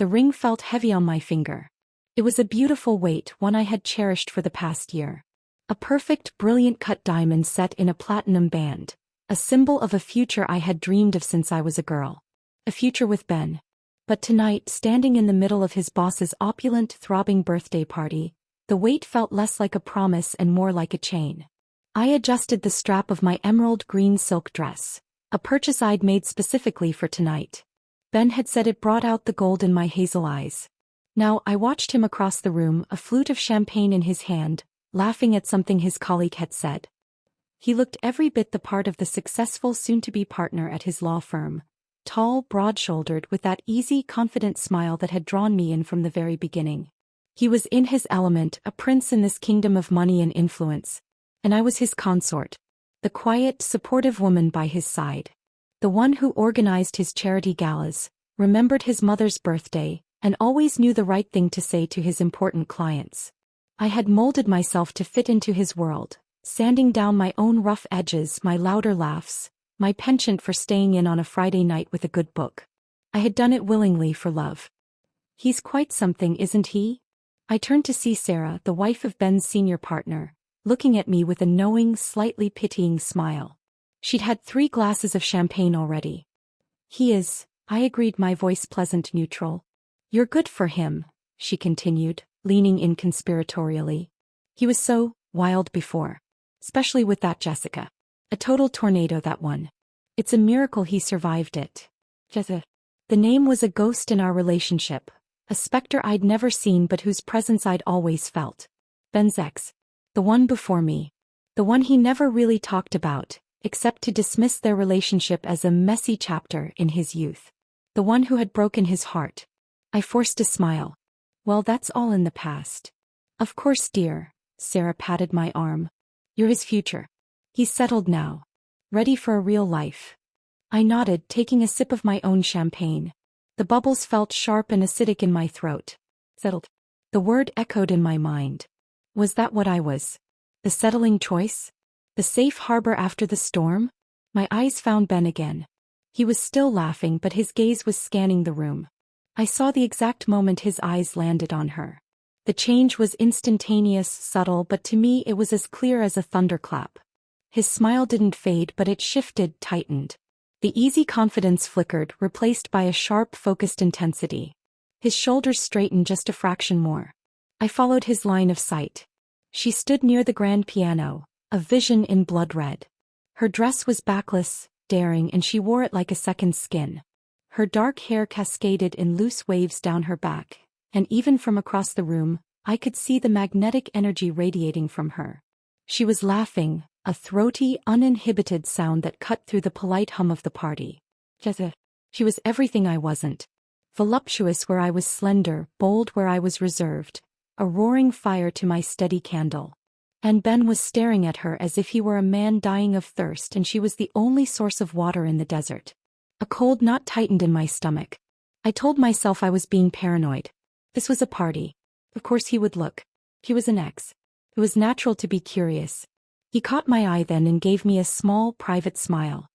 The ring felt heavy on my finger. It was a beautiful weight, one I had cherished for the past year. A perfect, brilliant cut diamond set in a platinum band, a symbol of a future I had dreamed of since I was a girl. A future with Ben. But tonight, standing in the middle of his boss's opulent, throbbing birthday party, the weight felt less like a promise and more like a chain. I adjusted the strap of my emerald green silk dress, a purchase I'd made specifically for tonight. Ben had said it brought out the gold in my hazel eyes. Now I watched him across the room, a flute of champagne in his hand, laughing at something his colleague had said. He looked every bit the part of the successful soon-to-be partner at his law firm, tall, broad-shouldered, with that easy, confident smile that had drawn me in from the very beginning. He was in his element, a prince in this kingdom of money and influence. And I was his consort. The quiet, supportive woman by his side. The one who organized his charity galas, remembered his mother's birthday, and always knew the right thing to say to his important clients. I had molded myself to fit into his world, sanding down my own rough edges, my louder laughs, my penchant for staying in on a Friday night with a good book. I had done it willingly for love. He's quite something, isn't he? I turned to see Sarah, the wife of Ben's senior partner, looking at me with a knowing, slightly pitying smile. She'd had 3 glasses of champagne already. He is, I agreed, my voice pleasant neutral. You're good for him, she continued, leaning in conspiratorially. He was so wild before. Especially with that Jessica. A total tornado, that one. It's a miracle he survived it. Jessica. The name was a ghost in our relationship, a specter I'd never seen but whose presence I'd always felt. Ben's ex. The one before me. The one he never really talked about, except to dismiss their relationship as a messy chapter in his youth. The one who had broken his heart. I forced a smile. Well, that's all in the past. Of course, dear. Sarah patted my arm. You're his future. He's settled now. Ready for a real life. I nodded, taking a sip of my own champagne. The bubbles felt sharp and acidic in my throat. Settled. The word echoed in my mind. Was that what I was? The settling choice? The safe harbor after the storm? My eyes found Ben again. He was still laughing, but his gaze was scanning the room. I saw the exact moment his eyes landed on her. The change was instantaneous, subtle, but to me it was as clear as a thunderclap. His smile didn't fade, but it shifted, tightened. The easy confidence flickered, replaced by a sharp, focused intensity. His shoulders straightened just a fraction more. I followed his line of sight. She stood near the grand piano, a vision in blood red. Her dress was backless, daring, and she wore it like a second skin. Her dark hair cascaded in loose waves down her back, and even from across the room, I could see the magnetic energy radiating from her. She was laughing, a throaty, uninhibited sound that cut through the polite hum of the party. Jessica. She was everything I wasn't. Voluptuous where I was slender, bold where I was reserved, a roaring fire to my steady candle. And Ben was staring at her as if he were a man dying of thirst and she was the only source of water in the desert. A cold knot tightened in my stomach. I told myself I was being paranoid. This was a party. Of course he would look. He was an ex. It was natural to be curious. He caught my eye then and gave me a small, private smile.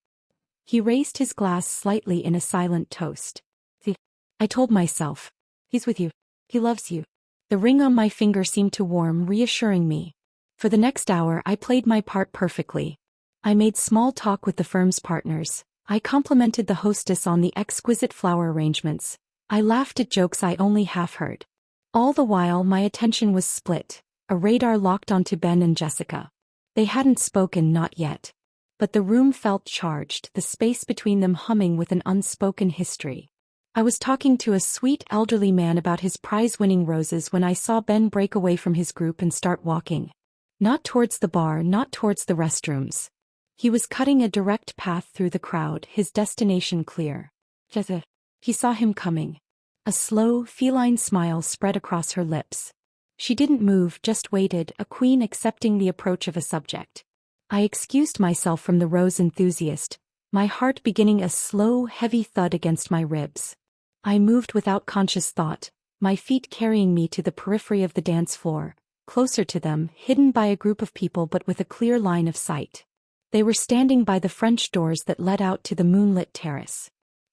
He raised his glass slightly in a silent toast. See, I told myself. He's with you. He loves you. The ring on my finger seemed to warm, reassuring me. For the next hour I played my part perfectly. I made small talk with the firm's partners. I complimented the hostess on the exquisite flower arrangements. I laughed at jokes I only half heard. All the while my attention was split, a radar locked onto Ben and Jessica. They hadn't spoken, not yet. But the room felt charged, the space between them humming with an unspoken history. I was talking to a sweet elderly man about his prize-winning roses when I saw Ben break away from his group and start walking. Not towards the bar, not towards the restrooms. He was cutting a direct path through the crowd, his destination clear. Jessica. He saw him coming. A slow, feline smile spread across her lips. She didn't move, just waited, a queen accepting the approach of a subject. I excused myself from the rose enthusiast, my heart beginning a slow, heavy thud against my ribs. I moved without conscious thought, my feet carrying me to the periphery of the dance floor, closer to them, hidden by a group of people but with a clear line of sight. They were standing by the French doors that led out to the moonlit terrace.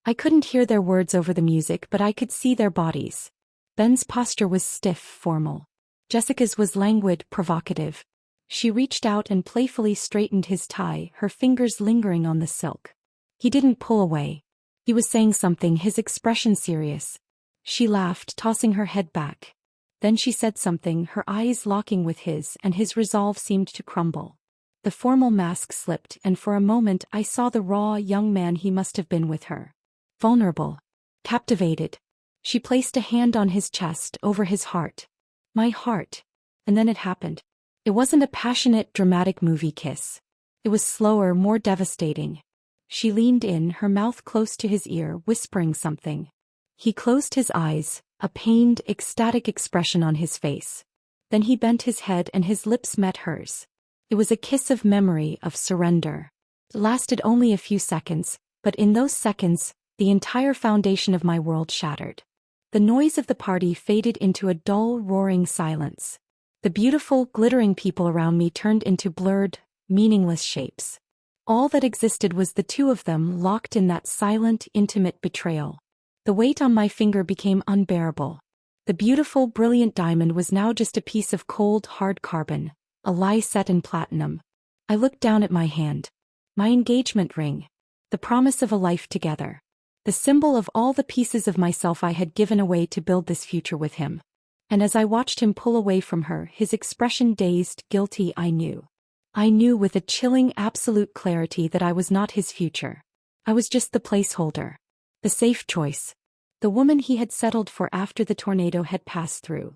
I couldn't hear their words over the music, but I could see their bodies. Ben's posture was stiff, formal. Jessica's was languid, provocative. She reached out and playfully straightened his tie, her fingers lingering on the silk. He didn't pull away. He was saying something, his expression serious. She laughed, tossing her head back. Then she said something, her eyes locking with his, and his resolve seemed to crumble. The formal mask slipped, and for a moment I saw the raw, young man he must have been with her. Vulnerable. Captivated. She placed a hand on his chest, over his heart. My heart. And then it happened. It wasn't a passionate, dramatic movie kiss. It was slower, more devastating. She leaned in, her mouth close to his ear, whispering something. He closed his eyes, a pained, ecstatic expression on his face. Then he bent his head and his lips met hers. It was a kiss of memory, of surrender. It lasted only a few seconds, but in those seconds, the entire foundation of my world shattered. The noise of the party faded into a dull, roaring silence. The beautiful, glittering people around me turned into blurred, meaningless shapes. All that existed was the two of them locked in that silent, intimate betrayal. The weight on my finger became unbearable. The beautiful, brilliant diamond was now just a piece of cold, hard carbon, a lie set in platinum. I looked down at my hand. My engagement ring. The promise of a life together. The symbol of all the pieces of myself I had given away to build this future with him. And as I watched him pull away from her, his expression dazed, guilty, I knew. I knew with a chilling, absolute clarity that I was not his future. I was just the placeholder. The safe choice. The woman he had settled for after the tornado had passed through.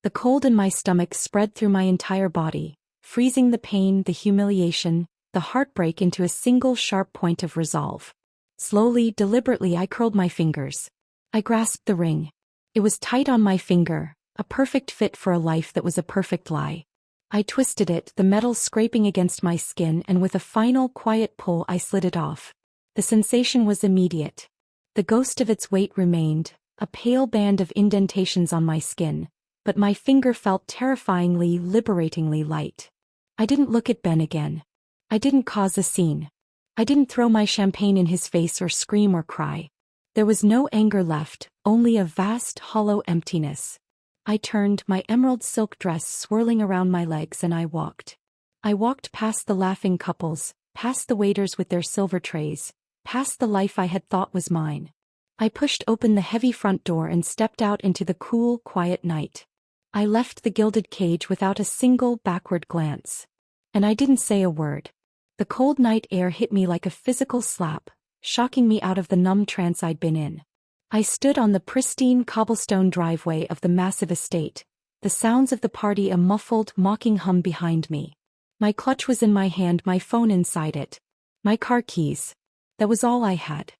The cold in my stomach spread through my entire body, freezing the pain, the humiliation, the heartbreak into a single sharp point of resolve. Slowly, deliberately I curled my fingers. I grasped the ring. It was tight on my finger, a perfect fit for a life that was a perfect lie. I twisted it, the metal scraping against my skin, and with a final, quiet pull I slid it off. The sensation was immediate. The ghost of its weight remained, a pale band of indentations on my skin, but my finger felt terrifyingly, liberatingly light. I didn't look at Ben again. I didn't cause a scene. I didn't throw my champagne in his face or scream or cry. There was no anger left, only a vast, hollow emptiness. I turned, my emerald silk dress swirling around my legs, and I walked. I walked past the laughing couples, past the waiters with their silver trays, past the life I had thought was mine. I pushed open the heavy front door and stepped out into the cool, quiet night. I left the gilded cage without a single backward glance. And I didn't say a word. The cold night air hit me like a physical slap, shocking me out of the numb trance I'd been in. I stood on the pristine cobblestone driveway of the massive estate, the sounds of the party a muffled, mocking hum behind me. My clutch was in my hand, my phone inside it. My car keys. That was all I had.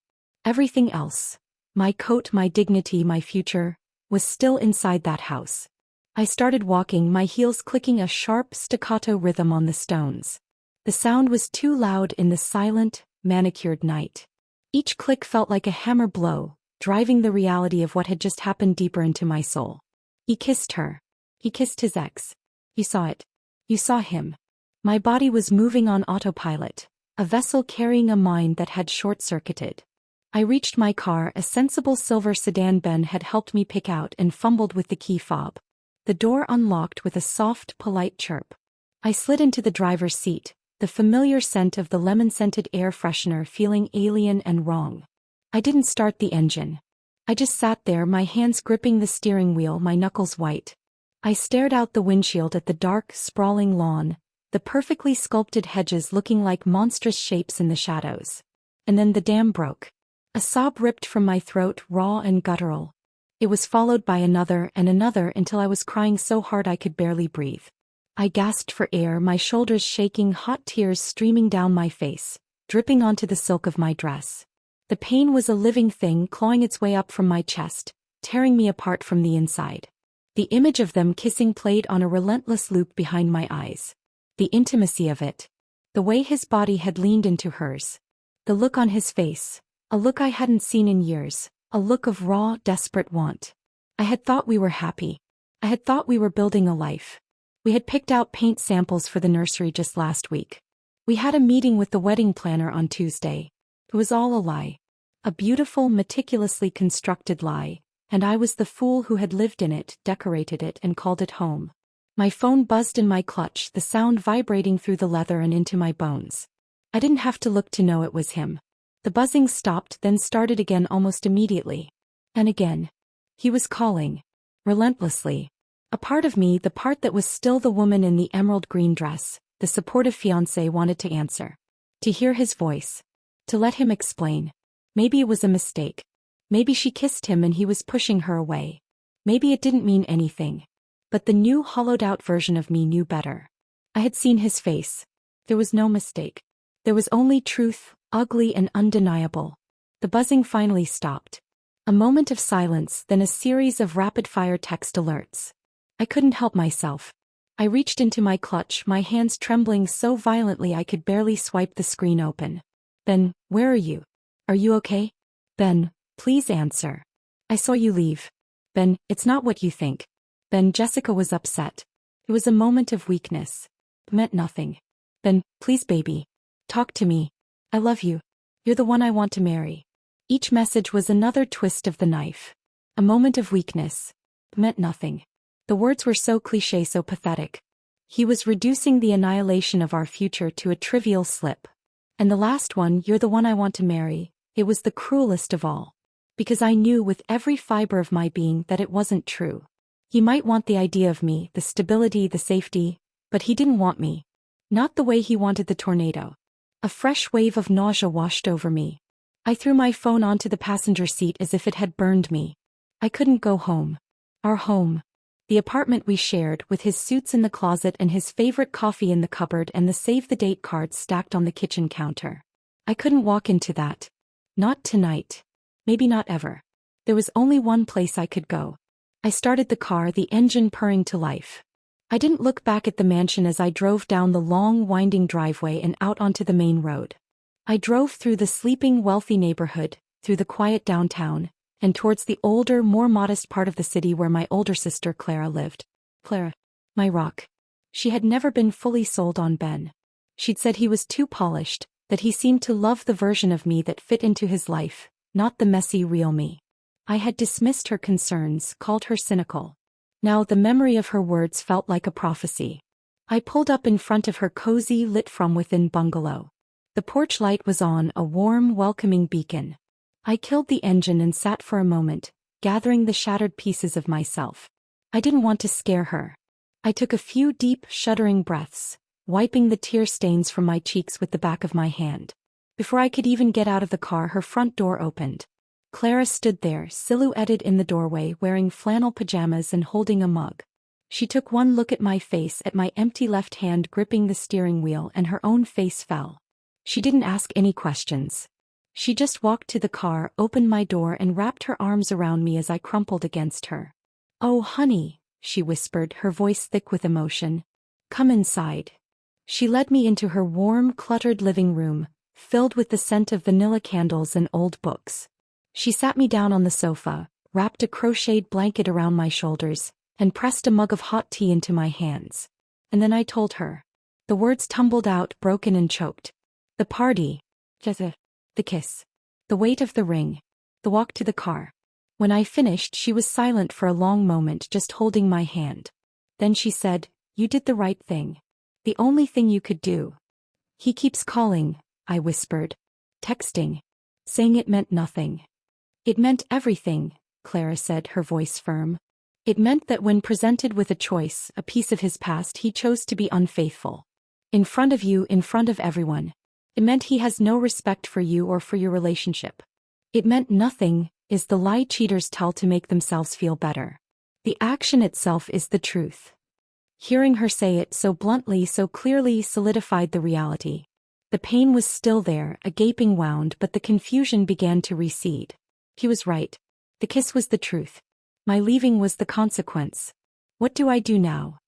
Everything else, my coat, my dignity, my future, was still inside that house. I started walking, my heels clicking a sharp, staccato rhythm on the stones. The sound was too loud in the silent, manicured night. Each click felt like a hammer blow, driving the reality of what had just happened deeper into my soul. He kissed her. He kissed his ex. You saw it. You saw him. My body was moving on autopilot, a vessel carrying a mind that had short-circuited. I reached my car, a sensible silver sedan Ben had helped me pick out, and fumbled with the key fob. The door unlocked with a soft, polite chirp. I slid into the driver's seat, the familiar scent of the lemon-scented air freshener feeling alien and wrong. I didn't start the engine. I just sat there, my hands gripping the steering wheel, my knuckles white. I stared out the windshield at the dark, sprawling lawn, the perfectly sculpted hedges looking like monstrous shapes in the shadows. And then the dam broke. A sob ripped from my throat, raw and guttural. It was followed by another and another until I was crying so hard I could barely breathe. I gasped for air, my shoulders shaking, hot tears streaming down my face, dripping onto the silk of my dress. The pain was a living thing clawing its way up from my chest, tearing me apart from the inside. The image of them kissing played on a relentless loop behind my eyes. The intimacy of it. The way his body had leaned into hers. The look on his face. A look I hadn't seen in years. A look of raw, desperate want. I had thought we were happy. I had thought we were building a life. We had picked out paint samples for the nursery just last week. We had a meeting with the wedding planner on Tuesday. It was all a lie. A beautiful, meticulously constructed lie, and I was the fool who had lived in it, decorated it, and called it home. My phone buzzed in my clutch, the sound vibrating through the leather and into my bones. I didn't have to look to know it was him. The buzzing stopped, then started again almost immediately. And again. He was calling. Relentlessly. A part of me, the part that was still the woman in the emerald green dress, the supportive fiancé, wanted to answer. To hear his voice. To let him explain. Maybe it was a mistake. Maybe she kissed him and he was pushing her away. Maybe it didn't mean anything. But the new hollowed-out version of me knew better. I had seen his face. There was no mistake. There was only truth, ugly and undeniable. The buzzing finally stopped. A moment of silence, then a series of rapid-fire text alerts. I couldn't help myself. I reached into my clutch, my hands trembling so violently I could barely swipe the screen open. Ben, where are you? Are you okay? Ben, please answer. I saw you leave. Ben, it's not what you think. Ben, Jessica was upset. It was a moment of weakness. It meant nothing. Ben, please baby. Talk to me. I love you. You're the one I want to marry. Each message was another twist of the knife. A moment of weakness. It meant nothing. The words were so cliché, so pathetic. He was reducing the annihilation of our future to a trivial slip. And the last one, you're the one I want to marry, it was the cruelest of all. Because I knew with every fiber of my being that it wasn't true. He might want the idea of me, the stability, the safety, but he didn't want me. Not the way he wanted the tornado. A fresh wave of nausea washed over me. I threw my phone onto the passenger seat as if it had burned me. I couldn't go home. Our home. The apartment we shared, with his suits in the closet and his favorite coffee in the cupboard and the save-the-date cards stacked on the kitchen counter. I couldn't walk into that. Not tonight. Maybe not ever. There was only one place I could go. I started the car, the engine purring to life. I didn't look back at the mansion as I drove down the long, winding driveway and out onto the main road. I drove through the sleeping, wealthy neighborhood, through the quiet downtown, and towards the older, more modest part of the city where my older sister Clara lived. Clara. My rock. She had never been fully sold on Ben. She'd said he was too polished, that he seemed to love the version of me that fit into his life, not the messy, real me. I had dismissed her concerns, called her cynical. Now the memory of her words felt like a prophecy. I pulled up in front of her cozy, lit-from-within bungalow. The porch light was on, a warm, welcoming beacon. I killed the engine and sat for a moment, gathering the shattered pieces of myself. I didn't want to scare her. I took a few deep, shuddering breaths, wiping the tear stains from my cheeks with the back of my hand. Before I could even get out of the car, her front door opened. Clara stood there, silhouetted in the doorway, wearing flannel pajamas and holding a mug. She took one look at my face, at my empty left hand gripping the steering wheel, and her own face fell. She didn't ask any questions. She just walked to the car, opened my door, and wrapped her arms around me as I crumpled against her. "Oh, honey," she whispered, her voice thick with emotion. "Come inside." She led me into her warm, cluttered living room, filled with the scent of vanilla candles and old books. She sat me down on the sofa, wrapped a crocheted blanket around my shoulders, and pressed a mug of hot tea into my hands. And then I told her. The words tumbled out, broken and choked. The party. The kiss. The weight of the ring. The walk to the car. When I finished, she was silent for a long moment, just holding my hand. Then she said, "You did the right thing. The only thing you could do." "He keeps calling," I whispered. "Texting. Saying it meant nothing." "It meant everything," Clara said, her voice firm. "It meant that when presented with a choice, a piece of his past, he chose to be unfaithful. In front of you, in front of everyone. It meant he has no respect for you or for your relationship. It meant nothing, is the lie cheaters tell to make themselves feel better. The action itself is the truth." Hearing her say it so bluntly, so clearly, solidified the reality. The pain was still there, a gaping wound, but the confusion began to recede. He was right. The kiss was the truth. My leaving was the consequence. "What do I do now?"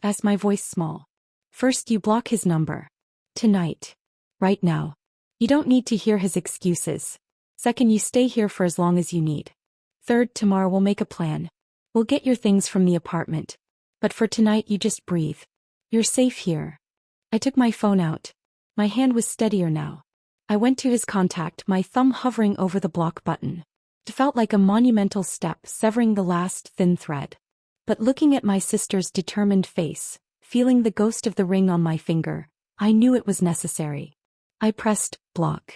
asked my voice small. "First, you block his number. Tonight. Right now. You don't need to hear his excuses. Second, you stay here for as long as you need. Third, tomorrow we'll make a plan. We'll get your things from the apartment. But for tonight, you just breathe. You're safe here." I took my phone out. My hand was steadier now. I went to his contact, my thumb hovering over the block button. It felt like a monumental step, severing the last thin thread. But looking at my sister's determined face, feeling the ghost of the ring on my finger, I knew it was necessary. I pressed block.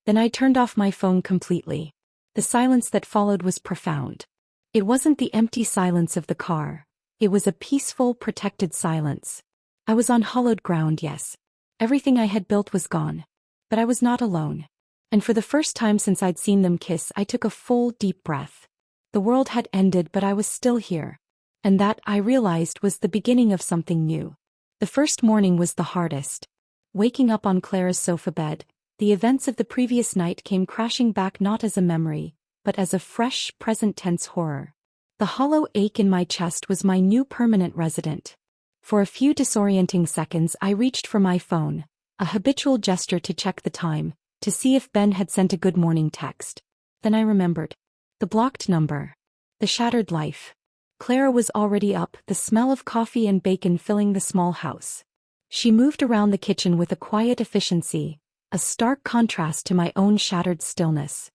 Then I turned off my phone completely. The silence that followed was profound. It wasn't the empty silence of the car. It was a peaceful, protected silence. I was on hallowed ground, yes. Everything I had built was gone. But I was not alone. And for the first time since I'd seen them kiss, I took a full, deep breath. The world had ended, but I was still here. And that, I realized, was the beginning of something new. The first morning was the hardest. Waking up on Clara's sofa bed, the events of the previous night came crashing back not as a memory, but as a fresh, present-tense horror. The hollow ache in my chest was my new permanent resident. For a few disorienting seconds I reached for my phone, a habitual gesture to check the time, to see if Ben had sent a good morning text. Then I remembered. The blocked number. The shattered life. Clara was already up, the smell of coffee and bacon filling the small house. She moved around the kitchen with a quiet efficiency, a stark contrast to my own shattered stillness.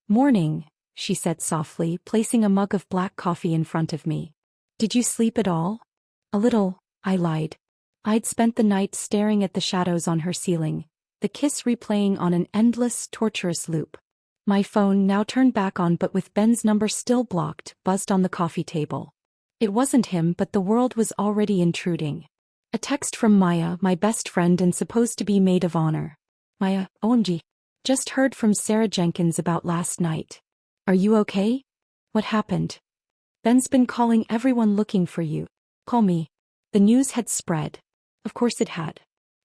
"Morning," she said softly, placing a mug of black coffee in front of me. "Did you sleep at all?" "A little," I lied. I'd spent the night staring at the shadows on her ceiling, the kiss replaying on an endless, torturous loop. My phone, now turned back on but with Ben's number still blocked, buzzed on the coffee table. It wasn't him, but the world was already intruding. A text from Maya, my best friend and supposed to be maid of honor. "Maya, OMG. Just heard from Sarah Jenkins about last night. Are you okay? What happened? Ben's been calling everyone looking for you. Call me." The news had spread. Of course it had.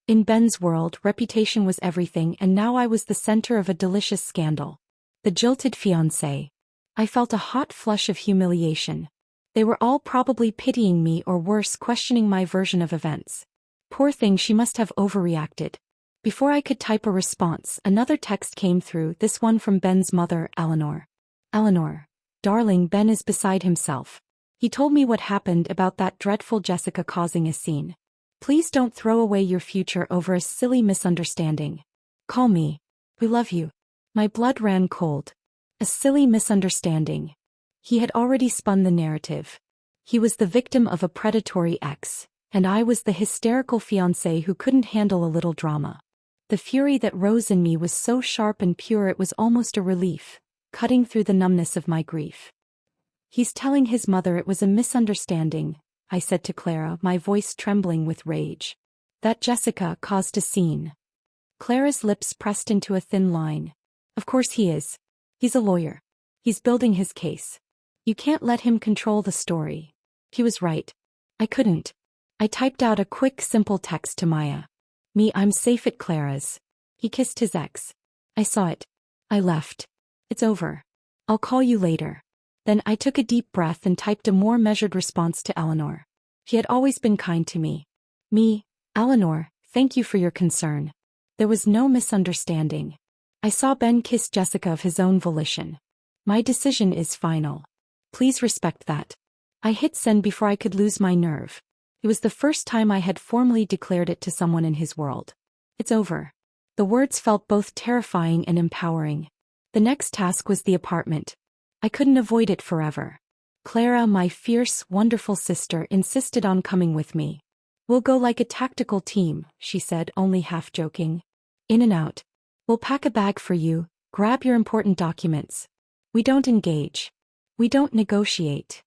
In Ben's world, reputation was everything, and now I was the center of a delicious scandal. The jilted fiancé. I felt a hot flush of humiliation. They were all probably pitying me or worse, questioning my version of events. Poor thing, she must have overreacted. Before I could type a response, another text came through, this one from Ben's mother, Eleanor. "Eleanor. Darling, Ben is beside himself. He told me what happened about that dreadful Jessica causing a scene. Please don't throw away your future over a silly misunderstanding. Call me. We love you." My blood ran cold. A silly misunderstanding. He had already spun the narrative. He was the victim of a predatory ex, and I was the hysterical fiancé who couldn't handle a little drama. The fury that rose in me was so sharp and pure it was almost a relief, cutting through the numbness of my grief. "He's telling his mother it was a misunderstanding," I said to Clara, my voice trembling with rage. "That Jessica caused a scene." Clara's lips pressed into a thin line. "Of course he is. He's a lawyer. He's building his case. You can't let him control the story." He was right. I couldn't. I typed out a quick, simple text to Maya. "Me, I'm safe at Clara's. He kissed his ex. I saw it. I left. It's over. I'll call you later." Then I took a deep breath and typed a more measured response to Eleanor. She had always been kind to me. "Me, Eleanor, thank you for your concern. There was no misunderstanding. I saw Ben kiss Jessica of his own volition. My decision is final. Please respect that." I hit send before I could lose my nerve. It was the first time I had formally declared it to someone in his world. "It's over." The words felt both terrifying and empowering. The next task was the apartment. I couldn't avoid it forever. Clara, my fierce, wonderful sister, insisted on coming with me. "We'll go like a tactical team," she said, only half joking. "In and out. We'll pack a bag for you, grab your important documents. We don't engage. We don't negotiate."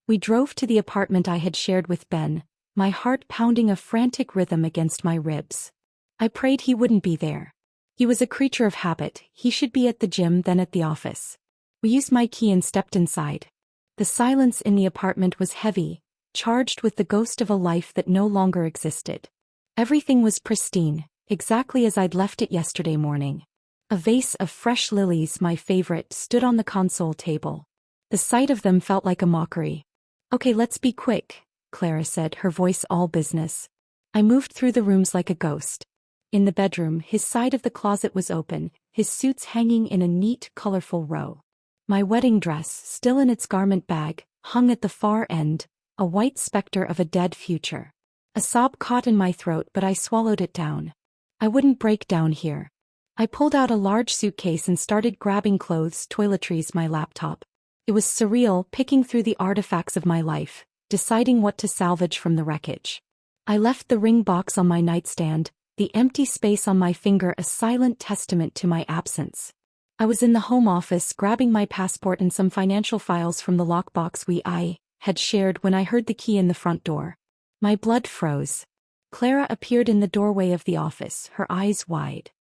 We drove to the apartment I had shared with Ben, my heart pounding a frantic rhythm against my ribs. I prayed he wouldn't be there. He was a creature of habit. He should be at the gym, then at the office. We used my key and stepped inside. The silence in the apartment was heavy, charged with the ghost of a life that no longer existed. Everything was pristine, exactly as I'd left it yesterday morning. A vase of fresh lilies, my favorite, stood on the console table. The sight of them felt like a mockery. "Okay, let's be quick," Clara said, her voice all business. I moved through the rooms like a ghost. In the bedroom, his side of the closet was open, his suits hanging in a neat, colorful row. My wedding dress, still in its garment bag, hung at the far end, a white specter of a dead future. A sob caught in my throat, but I swallowed it down. I wouldn't break down here. I pulled out a large suitcase and started grabbing clothes, toiletries, my laptop. It was surreal, picking through the artifacts of my life, deciding what to salvage from the wreckage. I left the ring box on my nightstand, the empty space on my finger a silent testament to my absence. I was in the home office grabbing my passport and some financial files from the lockbox I had shared when I heard the key in the front door. My blood froze. Clara appeared in the doorway of the office, her eyes wide.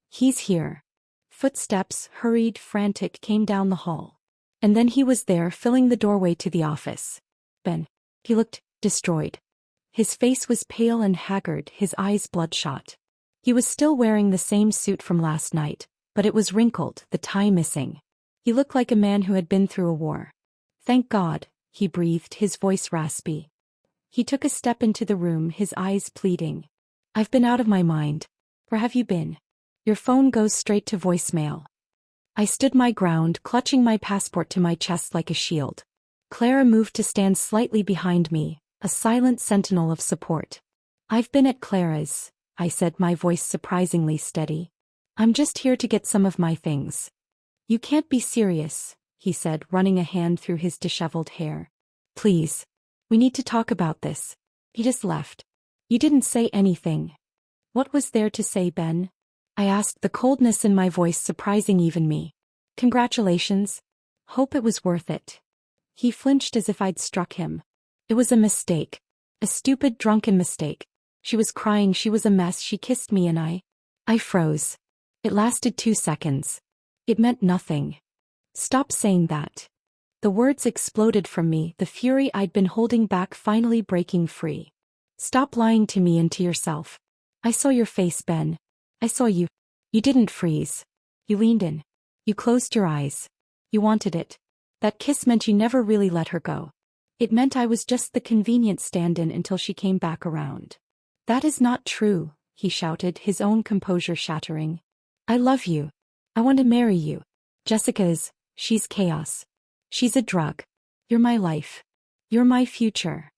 "He's here." Footsteps, hurried, frantic, came down the hall. And then he was there, filling the doorway to the office. Ben. He looked destroyed. His face was pale and haggard, his eyes bloodshot. He was still wearing the same suit from last night, but it was wrinkled, the tie missing. He looked like a man who had been through a war. "Thank God," he breathed, his voice raspy. He took a step into the room, his eyes pleading. "I've been out of my mind. Where have you been? Your phone goes straight to voicemail." I stood my ground, clutching my passport to my chest like a shield. Clara moved to stand slightly behind me, a silent sentinel of support. "I've been at Clara's," I said, my voice surprisingly steady. "I'm just here to get some of my things." "You can't be serious," he said, running a hand through his disheveled hair. "Please. We need to talk about this." He just left. "You didn't say anything." "What was there to say, Ben?" I asked, the coldness in my voice surprising even me. "Congratulations. Hope it was worth it." He flinched as if I'd struck him. "It was a mistake. A stupid, drunken mistake. She was crying, she was a mess, she kissed me and I froze. It lasted 2 seconds. It meant nothing." "Stop saying that." The words exploded from me, the fury I'd been holding back finally breaking free. "Stop lying to me and to yourself. I saw your face, Ben. I saw you. You didn't freeze. You leaned in. You closed your eyes. You wanted it. That kiss meant you never really let her go. It meant I was just the convenient stand-in until she came back around." "That is not true," he shouted, his own composure shattering. "I love you. I want to marry you. She's chaos. She's a drug. You're my life. You're my future."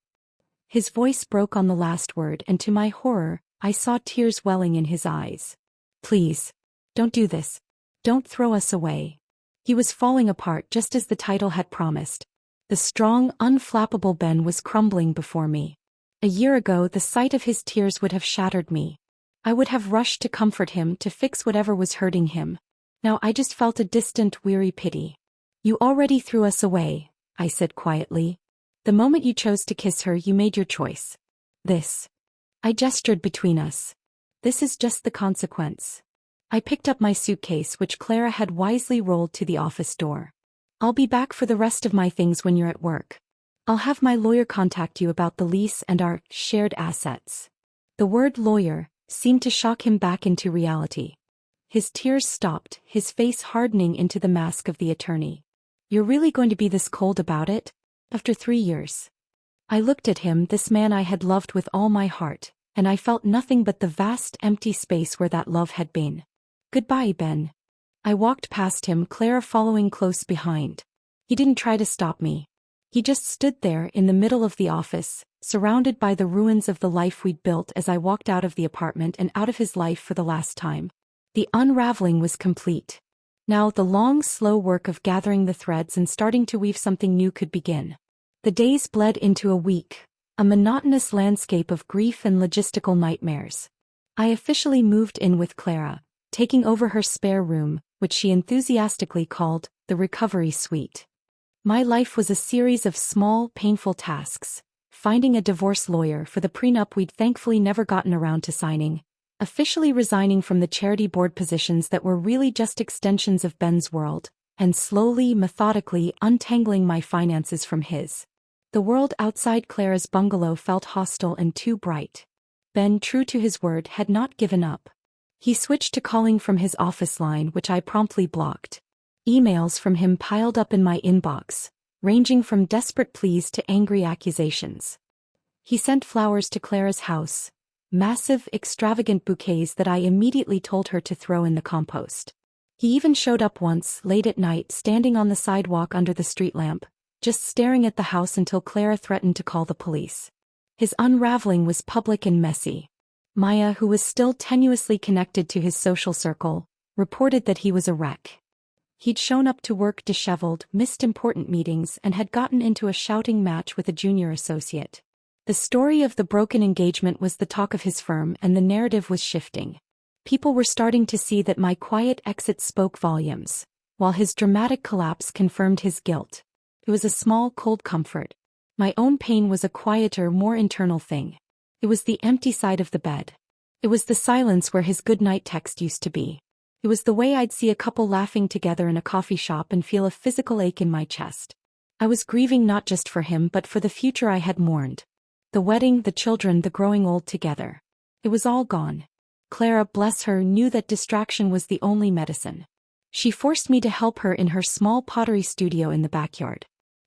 His voice broke on the last word, and to my horror, I saw tears welling in his eyes. "Please. Don't do this. Don't throw us away." He was falling apart just as the title had promised. The strong, unflappable Ben was crumbling before me. A year ago, the sight of his tears would have shattered me. I would have rushed to comfort him, to fix whatever was hurting him. Now I just felt a distant, weary pity. "You already threw us away," I said quietly. "The moment you chose to kiss her, you made your choice. This." I gestured between us. "This is just the consequence." I picked up my suitcase, which Clara had wisely rolled to the office door. "I'll be back for the rest of my things when you're at work. I'll have my lawyer contact you about the lease and our shared assets." The word lawyer seemed to shock him back into reality. His tears stopped, his face hardening into the mask of the attorney. "You're really going to be this cold about it? After 3 years?" I looked at him, this man I had loved with all my heart, and I felt nothing but the vast empty space where that love had been. "Goodbye, Ben." I walked past him, Clara following close behind. He didn't try to stop me. He just stood there in the middle of the office, surrounded by the ruins of the life we'd built as I walked out of the apartment and out of his life for the last time. The unraveling was complete. Now the long, slow work of gathering the threads and starting to weave something new could begin. The days bled into a week, a monotonous landscape of grief and logistical nightmares. I officially moved in with Clara, taking over her spare room, which she enthusiastically called the recovery suite. My life was a series of small, painful tasks: finding a divorce lawyer for the prenup we'd thankfully never gotten around to signing, officially resigning from the charity board positions that were really just extensions of Ben's world, and slowly, methodically untangling my finances from his. The world outside Clara's bungalow felt hostile and too bright. Ben, true to his word, had not given up. He switched to calling from his office line, which I promptly blocked. Emails from him piled up in my inbox, ranging from desperate pleas to angry accusations. He sent flowers to Clara's house, massive, extravagant bouquets that I immediately told her to throw in the compost. He even showed up once, late at night, standing on the sidewalk under the street lamp, just staring at the house until Clara threatened to call the police. His unraveling was public and messy. Maya, who was still tenuously connected to his social circle, reported that he was a wreck. He'd shown up to work disheveled, missed important meetings, and had gotten into a shouting match with a junior associate. The story of the broken engagement was the talk of his firm, and the narrative was shifting. People were starting to see that my quiet exit spoke volumes, while his dramatic collapse confirmed his guilt. It was a small, cold comfort. My own pain was a quieter, more internal thing. It was the empty side of the bed. It was the silence where his goodnight text used to be. It was the way I'd see a couple laughing together in a coffee shop and feel a physical ache in my chest. I was grieving not just for him but for the future I had mourned. The wedding, the children, the growing old together. It was all gone. Clara, bless her, knew that distraction was the only medicine. She forced me to help her in her small pottery studio in the backyard.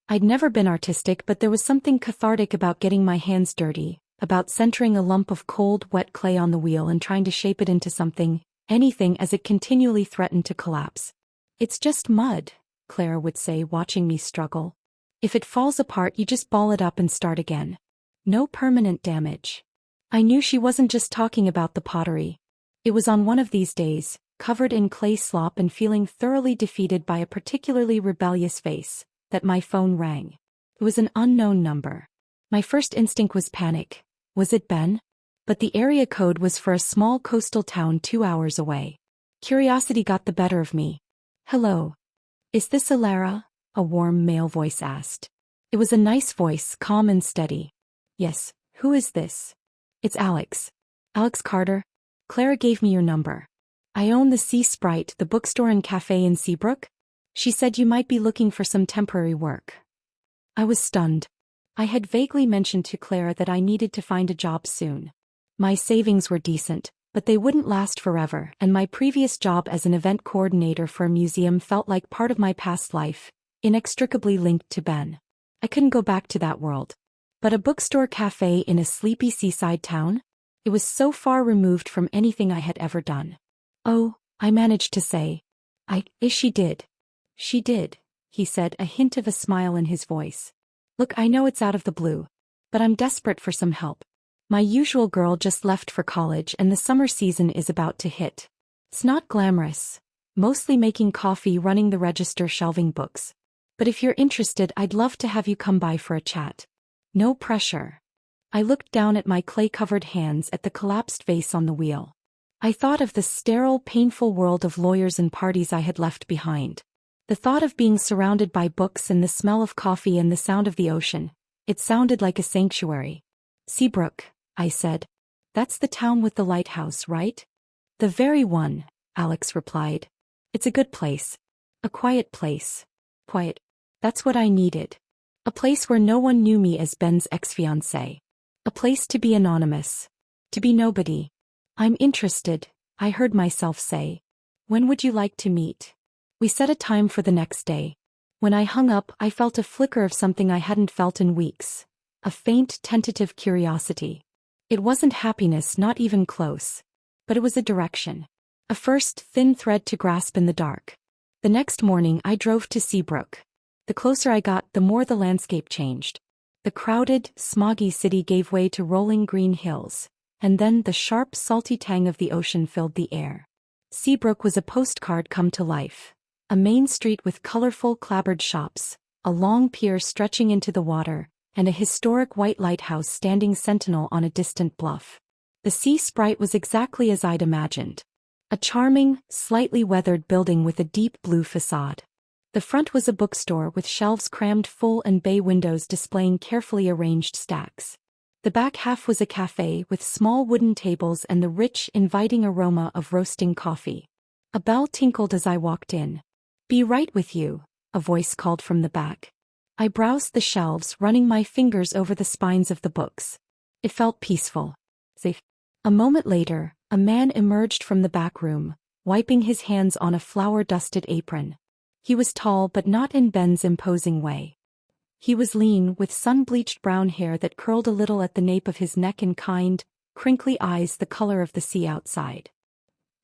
I'd never been artistic, but there was something cathartic about getting my hands dirty, about centering a lump of cold, wet clay on the wheel and trying to shape it into something, anything, as it continually threatened to collapse. "It's just mud," Clara would say, watching me struggle. "If it falls apart, you just ball it up and start again. No permanent damage." I knew she wasn't just talking about the pottery. It was on one of these days, covered in clay slop and feeling thoroughly defeated by a particularly rebellious face, that my phone rang. It was an unknown number. My first instinct was panic. Was it Ben? But the area code was for a small coastal town 2 hours away. Curiosity got the better of me. "Hello. Is this Alara?" a warm male voice asked. It was a nice voice, calm and steady. "Yes, who is this?" "It's Alex. Alex Carter. Clara gave me your number. I own the Sea Sprite, the bookstore and cafe in Seabrook. She said you might be looking for some temporary work." I was stunned. I had vaguely mentioned to Clara that I needed to find a job soon. My savings were decent, but they wouldn't last forever, and my previous job as an event coordinator for a museum felt like part of my past life, inextricably linked to Ben. I couldn't go back to that world. But a bookstore cafe in a sleepy seaside town? It was so far removed from anything I had ever done. "Oh," I managed to say. She did. She did," he said, a hint of a smile in his voice. "Look, I know it's out of the blue, but I'm desperate for some help. My usual girl just left for college and the summer season is about to hit. It's not glamorous. Mostly making coffee, running the register, shelving books. But if you're interested, I'd love to have you come by for a chat. No pressure." I looked down at my clay-covered hands, at the collapsed vase on the wheel. I thought of the sterile, painful world of lawyers and parties I had left behind. The thought of being surrounded by books and the smell of coffee and the sound of the ocean, it sounded like a sanctuary. "Seabrook," I said. "That's the town with the lighthouse, right?" "The very one," Alex replied. "It's a good place. A quiet place. Quiet. That's what I needed. A place where no one knew me as Ben's ex-fiancée. A place to be anonymous. To be nobody." "I'm interested," I heard myself say. "When would you like to meet?" We set a time for the next day. When I hung up, I felt a flicker of something I hadn't felt in weeks. A faint, tentative curiosity. It wasn't happiness, not even close. But it was a direction. A first, thin thread to grasp in the dark. The next morning I drove to Seabrook. The closer I got, the more the landscape changed. The crowded, smoggy city gave way to rolling green hills, and then the sharp, salty tang of the ocean filled the air. Seabrook was a postcard come to life. A main street with colorful, clapboard shops, a long pier stretching into the water, and a historic white lighthouse standing sentinel on a distant bluff. The Sea Sprite was exactly as I'd imagined. A charming, slightly weathered building with a deep blue facade. The front was a bookstore with shelves crammed full and bay windows displaying carefully arranged stacks. The back half was a cafe with small wooden tables and the rich, inviting aroma of roasting coffee. A bell tinkled as I walked in. "Be right with you," a voice called from the back. I browsed the shelves, running my fingers over the spines of the books. It felt peaceful. Safe. A moment later, a man emerged from the back room, wiping his hands on a flour-dusted apron. He was tall but not in Ben's imposing way. He was lean, with sun-bleached brown hair that curled a little at the nape of his neck and kind, crinkly eyes the color of the sea outside.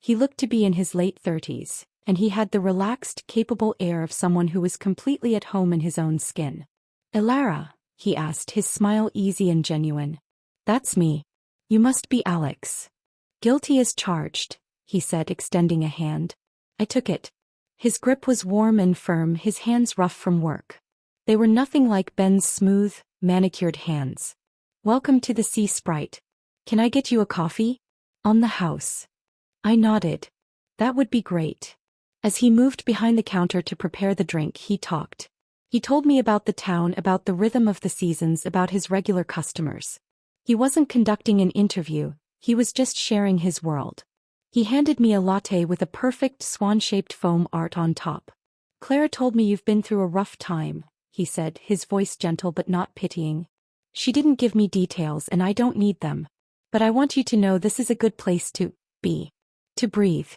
He looked to be in his late 30s, and he had the relaxed, capable air of someone who was completely at home in his own skin. "Alara?" he asked, his smile easy and genuine. "That's me. You must be Alex." "Guilty as charged," he said, extending a hand. I took it. His grip was warm and firm, his hands rough from work. They were nothing like Ben's smooth, manicured hands. Welcome to the Sea Sprite. Can I get you a coffee? On the house. I nodded. That would be great. As he moved behind the counter to prepare the drink, he talked. He told me about the town, about the rhythm of the seasons, about his regular customers. He wasn't conducting an interview, he was just sharing his world. He handed me a latte with a perfect swan-shaped foam art on top. Clara told me you've been through a rough time, he said, his voice gentle but not pitying. She didn't give me details and I don't need them. But I want you to know this is a good place to be. To breathe.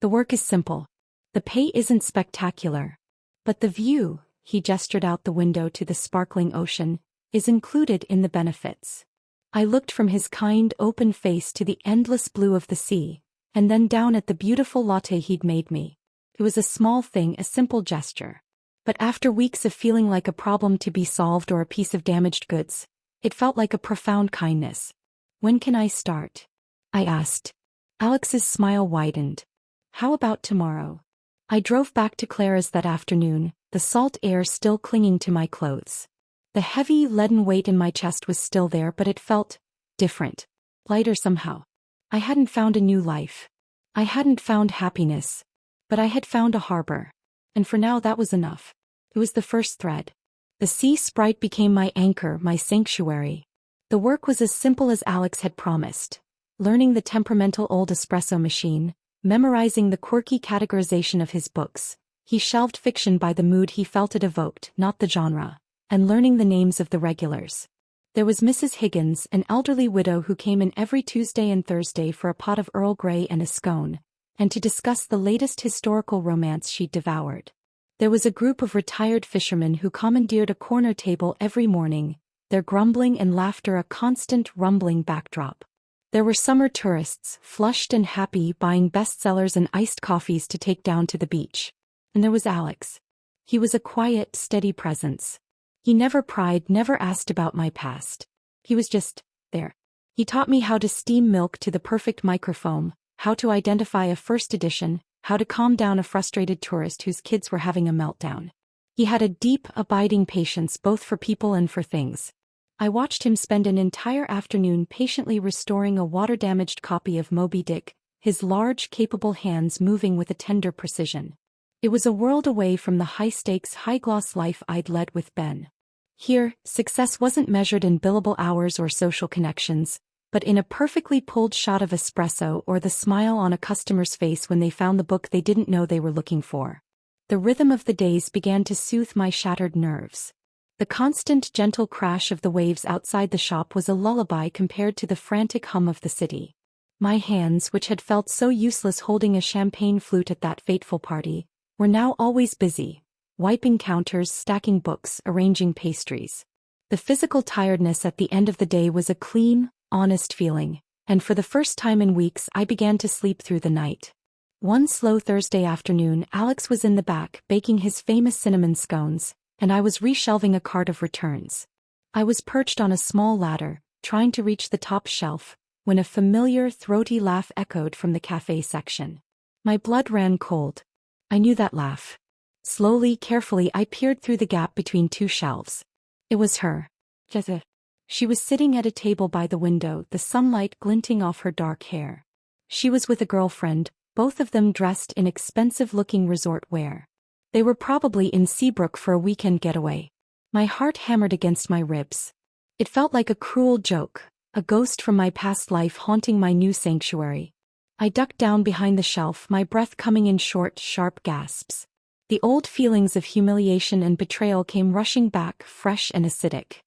The work is simple. The pay isn't spectacular. But the view, he gestured out the window to the sparkling ocean, is included in the benefits. I looked from his kind, open face to the endless blue of the sea, and then down at the beautiful latte he'd made me. It was a small thing, a simple gesture. But after weeks of feeling like a problem to be solved or a piece of damaged goods, it felt like a profound kindness. When can I start? I asked. Alex's smile widened. How about tomorrow? I drove back to Clara's that afternoon, the salt air still clinging to my clothes. The heavy, leaden weight in my chest was still there, but it felt different, lighter somehow. I hadn't found a new life. I hadn't found happiness. But I had found a harbor. And for now that was enough. It was the first thread. The Sea Sprite became my anchor, my sanctuary. The work was as simple as Alex had promised. Learning the temperamental old espresso machine, memorizing the quirky categorization of his books. He shelved fiction by the mood he felt it evoked, not the genre, and learning the names of the regulars. There was Mrs. Higgins, an elderly widow who came in every Tuesday and Thursday for a pot of Earl Grey and a scone, and to discuss the latest historical romance she'd devoured. There was a group of retired fishermen who commandeered a corner table every morning, their grumbling and laughter a constant rumbling backdrop. There were summer tourists, flushed and happy, buying bestsellers and iced coffees to take down to the beach. And there was Alex. He was a quiet, steady presence. He never pried, never asked about my past. He was just there. He taught me how to steam milk to the perfect microfoam, how to identify a first edition, how to calm down a frustrated tourist whose kids were having a meltdown. He had a deep, abiding patience both for people and for things. I watched him spend an entire afternoon patiently restoring a water-damaged copy of Moby Dick, his large, capable hands moving with a tender precision. It was a world away from the high-stakes, high-gloss life I'd led with Ben. Here, success wasn't measured in billable hours or social connections, but in a perfectly pulled shot of espresso or the smile on a customer's face when they found the book they didn't know they were looking for. The rhythm of the days began to soothe my shattered nerves. The constant, gentle crash of the waves outside the shop was a lullaby compared to the frantic hum of the city. My hands, which had felt so useless holding a champagne flute at that fateful party, were now always busy, wiping counters, stacking books, arranging pastries. The physical tiredness at the end of the day was a clean, honest feeling, and for the first time in weeks I began to sleep through the night. One slow Thursday afternoon, Alex was in the back baking his famous cinnamon scones, and I was reshelving a cart of returns. I was perched on a small ladder, trying to reach the top shelf, when a familiar, throaty laugh echoed from the cafe section. My blood ran cold. I knew that laugh. Slowly, carefully, I peered through the gap between two shelves. It was her. Jessica. She was sitting at a table by the window, the sunlight glinting off her dark hair. She was with a girlfriend, both of them dressed in expensive-looking resort wear. They were probably in Seabrook for a weekend getaway. My heart hammered against my ribs. It felt like a cruel joke, a ghost from my past life haunting my new sanctuary. I ducked down behind the shelf, my breath coming in short, sharp gasps. The old feelings of humiliation and betrayal came rushing back, fresh and acidic.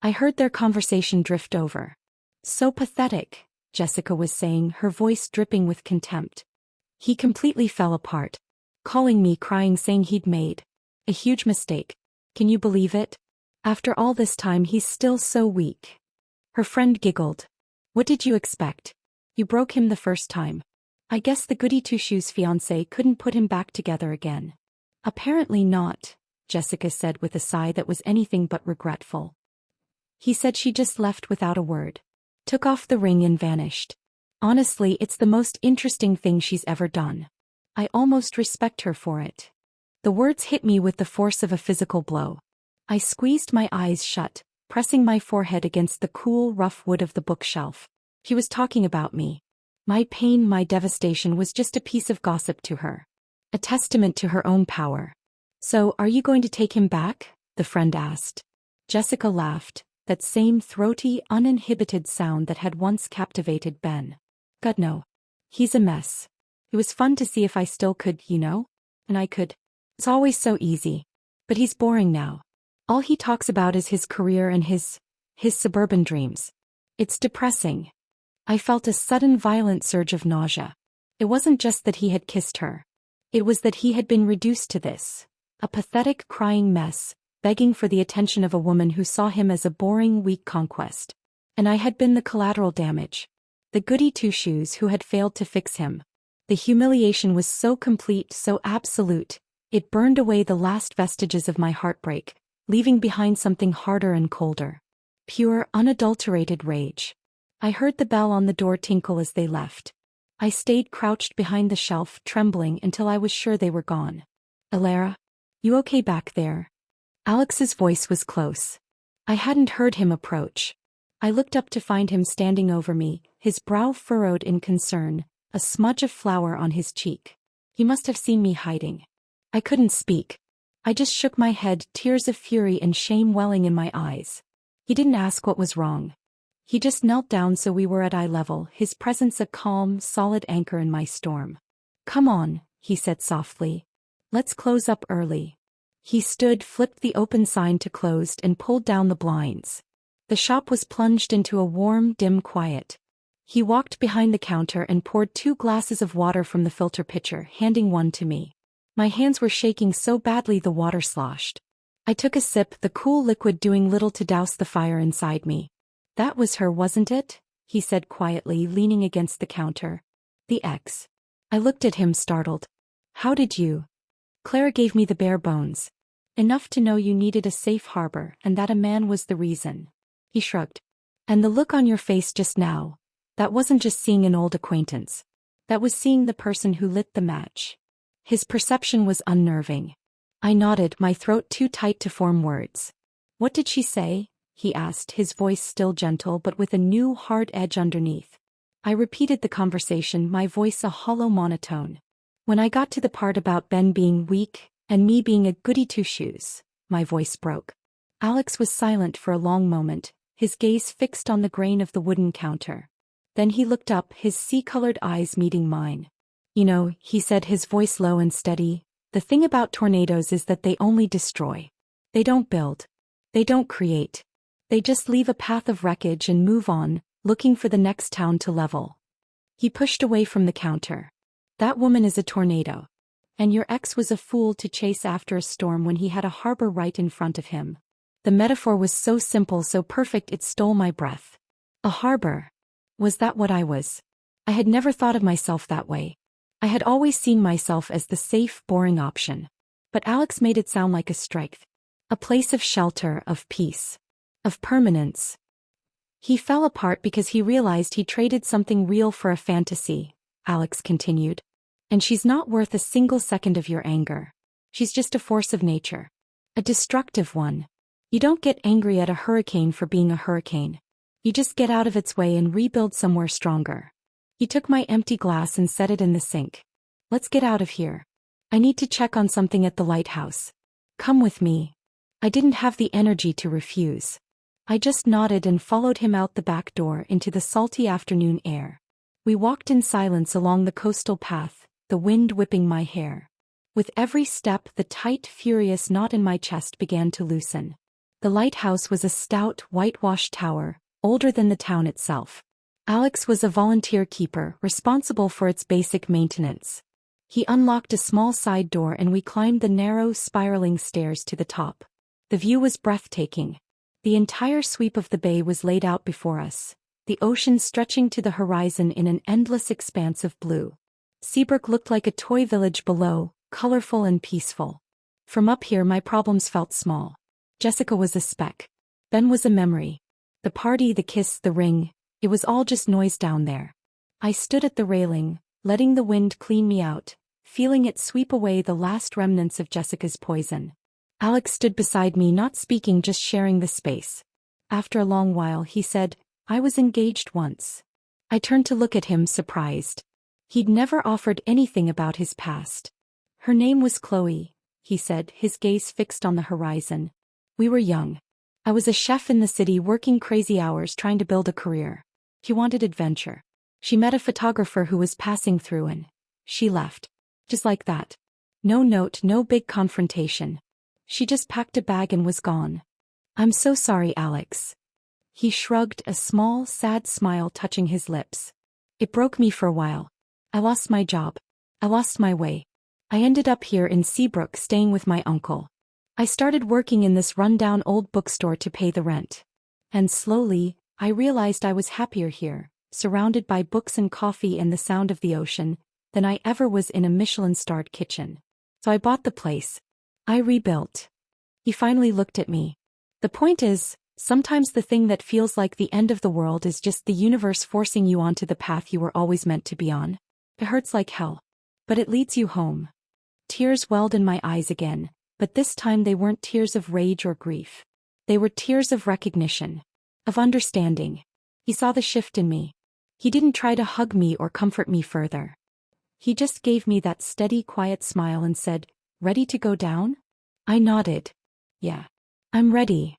I heard their conversation drift over. So pathetic, Jessica was saying, her voice dripping with contempt. He completely fell apart. Calling me, crying, saying he'd made a huge mistake. Can you believe it? After all this time he's still so weak. Her friend giggled. What did you expect? You broke him the first time. I guess the goody two-shoes fiancé couldn't put him back together again. Apparently not, Jessica said with a sigh that was anything but regretful. He said she just left without a word. Took off the ring and vanished. Honestly, it's the most interesting thing she's ever done. I almost respect her for it. The words hit me with the force of a physical blow. I squeezed my eyes shut, pressing my forehead against the cool, rough wood of the bookshelf. She was talking about me. My pain, my devastation was just a piece of gossip to her. A testament to her own power. "So, are you going to take him back?" the friend asked. Jessica laughed, that same throaty, uninhibited sound that had once captivated Ben. "God no. He's a mess. It was fun to see if I still could, you know? And I could. It's always so easy. But he's boring now. All he talks about is his career and his suburban dreams. It's depressing." I felt a sudden violent surge of nausea. It wasn't just that he had kissed her. It was that he had been reduced to this. A pathetic, crying mess, begging for the attention of a woman who saw him as a boring, weak conquest. And I had been the collateral damage. The goody two-shoes who had failed to fix him. The humiliation was so complete, so absolute, it burned away the last vestiges of my heartbreak, leaving behind something harder and colder. Pure, unadulterated rage. I heard the bell on the door tinkle as they left. I stayed crouched behind the shelf, trembling until I was sure they were gone. "Alara? You okay back there?" Alex's voice was close. I hadn't heard him approach. I looked up to find him standing over me, his brow furrowed in concern, a smudge of flour on his cheek. He must have seen me hiding. I couldn't speak. I just shook my head, tears of fury and shame welling in my eyes. He didn't ask what was wrong. He just knelt down so we were at eye level, his presence a calm, solid anchor in my storm. "Come on," he said softly. "Let's close up early." He stood, flipped the open sign to closed and pulled down the blinds. The shop was plunged into a warm, dim quiet. He walked behind the counter and poured 2 glasses of water from the filter pitcher, handing one to me. My hands were shaking so badly the water sloshed. I took a sip, the cool liquid doing little to douse the fire inside me. "That was her, wasn't it?" he said quietly, leaning against the counter. "The ex." I looked at him, startled. "How did you?" "Clara gave me the bare bones. Enough to know you needed a safe harbor and that a man was the reason." He shrugged. "And the look on your face just now, that wasn't just seeing an old acquaintance. That was seeing the person who lit the match." His perception was unnerving. I nodded, my throat too tight to form words. "What did she say?" he asked, his voice still gentle but with a new hard edge underneath. I repeated the conversation, my voice a hollow monotone. When I got to the part about Ben being weak, and me being a goody two-shoes, my voice broke. Alex was silent for a long moment, his gaze fixed on the grain of the wooden counter. Then he looked up, his sea-colored eyes meeting mine. "You know," he said, his voice low and steady, "the thing about tornadoes is that they only destroy. They don't build. They don't create. They just leave a path of wreckage and move on, looking for the next town to level." He pushed away from the counter. "That woman is a tornado. And your ex was a fool to chase after a storm when he had a harbor right in front of him." The metaphor was so simple, so perfect, it stole my breath. A harbor. Was that what I was? I had never thought of myself that way. I had always seen myself as the safe, boring option. But Alex made it sound like a strength. A place of shelter, of peace. Of permanence. He fell apart because he realized he traded something real for a fantasy, Alex continued. "And she's not worth a single second of your anger. She's just a force of nature. A destructive one. You don't get angry at a hurricane for being a hurricane. You just get out of its way and rebuild somewhere stronger." He took my empty glass and set it in the sink. "Let's get out of here. I need to check on something at the lighthouse. Come with me." I didn't have the energy to refuse. I just nodded and followed him out the back door into the salty afternoon air. We walked in silence along the coastal path, the wind whipping my hair. With every step, the tight, furious knot in my chest began to loosen. The lighthouse was a stout, whitewashed tower, older than the town itself. Alex was a volunteer keeper, responsible for its basic maintenance. He unlocked a small side door and we climbed the narrow, spiraling stairs to the top. The view was breathtaking. The entire sweep of the bay was laid out before us, the ocean stretching to the horizon in an endless expanse of blue. Seabrook looked like a toy village below, colorful and peaceful. From up here my problems felt small. Jessica was a speck. Ben was a memory. The party, the kiss, the ring, it was all just noise down there. I stood at the railing, letting the wind clean me out, feeling it sweep away the last remnants of Jessica's poison. Alex stood beside me, not speaking, just sharing the space. After a long while, he said, "I was engaged once." I turned to look at him, surprised. He'd never offered anything about his past. "Her name was Chloe," he said, his gaze fixed on the horizon. "We were young. I was a chef in the city, working crazy hours trying to build a career. She wanted adventure. She met a photographer who was passing through and she left. Just like that. No note, no big confrontation. She just packed a bag and was gone. I'm so sorry, Alex." He shrugged, a small, sad smile touching his lips. "It broke me for a while. I lost my job. I lost my way. I ended up here in Seabrook staying with my uncle. I started working in this rundown old bookstore to pay the rent. And slowly, I realized I was happier here, surrounded by books and coffee and the sound of the ocean, than I ever was in a Michelin-starred kitchen. So I bought the place. I rebuilt." He finally looked at me. "The point is, sometimes the thing that feels like the end of the world is just the universe forcing you onto the path you were always meant to be on. It hurts like hell. But it leads you home." Tears welled in my eyes again, but this time they weren't tears of rage or grief. They were tears of recognition. Of understanding. He saw the shift in me. He didn't try to hug me or comfort me further. He just gave me that steady, quiet smile and said, "Ready to go down?" I nodded. "Yeah. I'm ready."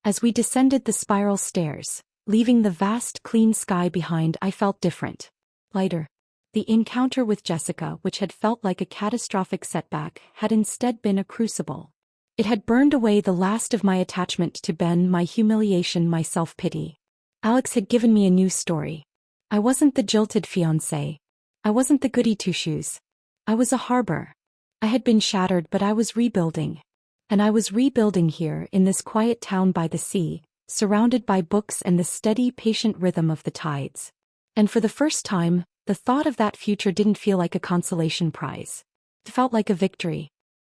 As we descended the spiral stairs, leaving the vast, clean sky behind, I felt different. Lighter. The encounter with Jessica, which had felt like a catastrophic setback, had instead been a crucible. It had burned away the last of my attachment to Ben, my humiliation, my self-pity. Alex had given me a new story. I wasn't the jilted fiancé. I wasn't the goody two-shoes. I was a harbor. I had been shattered, but I was rebuilding. And I was rebuilding here, in this quiet town by the sea, surrounded by books and the steady, patient rhythm of the tides. And for the first time, the thought of that future didn't feel like a consolation prize. It felt like a victory.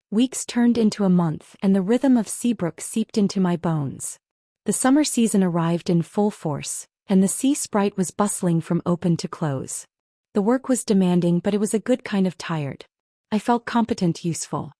Weeks turned into a month, and the rhythm of Seabrook seeped into my bones. The summer season arrived in full force, and the Sea Sprite was bustling from open to close. The work was demanding, but it was a good kind of tired. I felt competent, useful.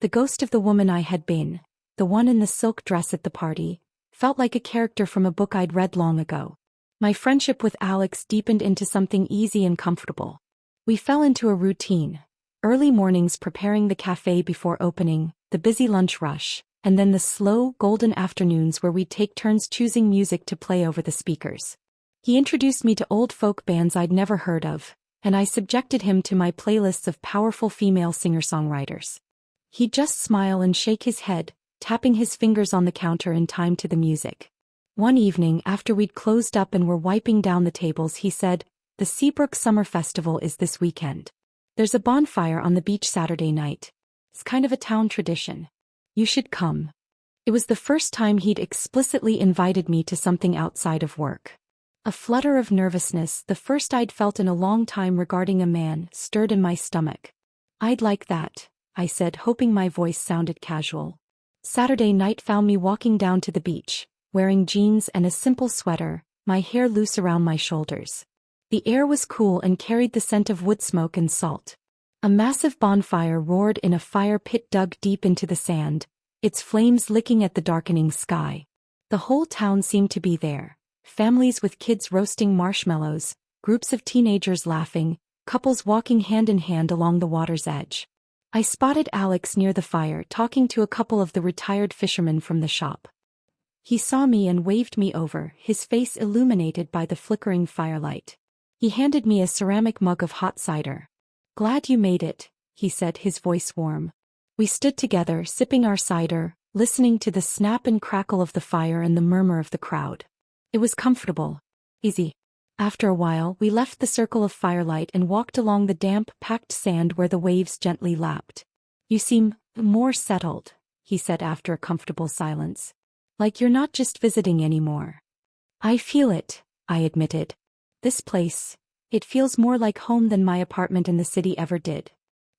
The ghost of the woman I had been, the one in the silk dress at the party, felt like a character from a book I'd read long ago. My friendship with Alex deepened into something easy and comfortable. We fell into a routine. Early mornings preparing the cafe before opening, the busy lunch rush, and then the slow, golden afternoons where we'd take turns choosing music to play over the speakers. He introduced me to old folk bands I'd never heard of, and I subjected him to my playlists of powerful female singer-songwriters. He'd just smile and shake his head, tapping his fingers on the counter in time to the music. One evening, after we'd closed up and were wiping down the tables, he said, "The Seabrook Summer Festival is this weekend. There's a bonfire on the beach Saturday night. It's kind of a town tradition. You should come." It was the first time he'd explicitly invited me to something outside of work. A flutter of nervousness, the first I'd felt in a long time regarding a man, stirred in my stomach. "I'd like that," I said, hoping my voice sounded casual. Saturday night found me walking down to the beach, wearing jeans and a simple sweater, my hair loose around my shoulders. The air was cool and carried the scent of wood smoke and salt. A massive bonfire roared in a fire pit dug deep into the sand, its flames licking at the darkening sky. The whole town seemed to be there. Families with kids roasting marshmallows, groups of teenagers laughing, couples walking hand in hand along the water's edge. I spotted Alex near the fire talking to a couple of the retired fishermen from the shop. He saw me and waved me over, his face illuminated by the flickering firelight. He handed me a ceramic mug of hot cider. "Glad you made it," he said, his voice warm. We stood together, sipping our cider, listening to the snap and crackle of the fire and the murmur of the crowd. It was comfortable. Easy. After a while, we left the circle of firelight and walked along the damp, packed sand where the waves gently lapped. "You seem more settled," he said after a comfortable silence. "Like you're not just visiting anymore." "I feel it," I admitted. "This place, it feels more like home than my apartment in the city ever did."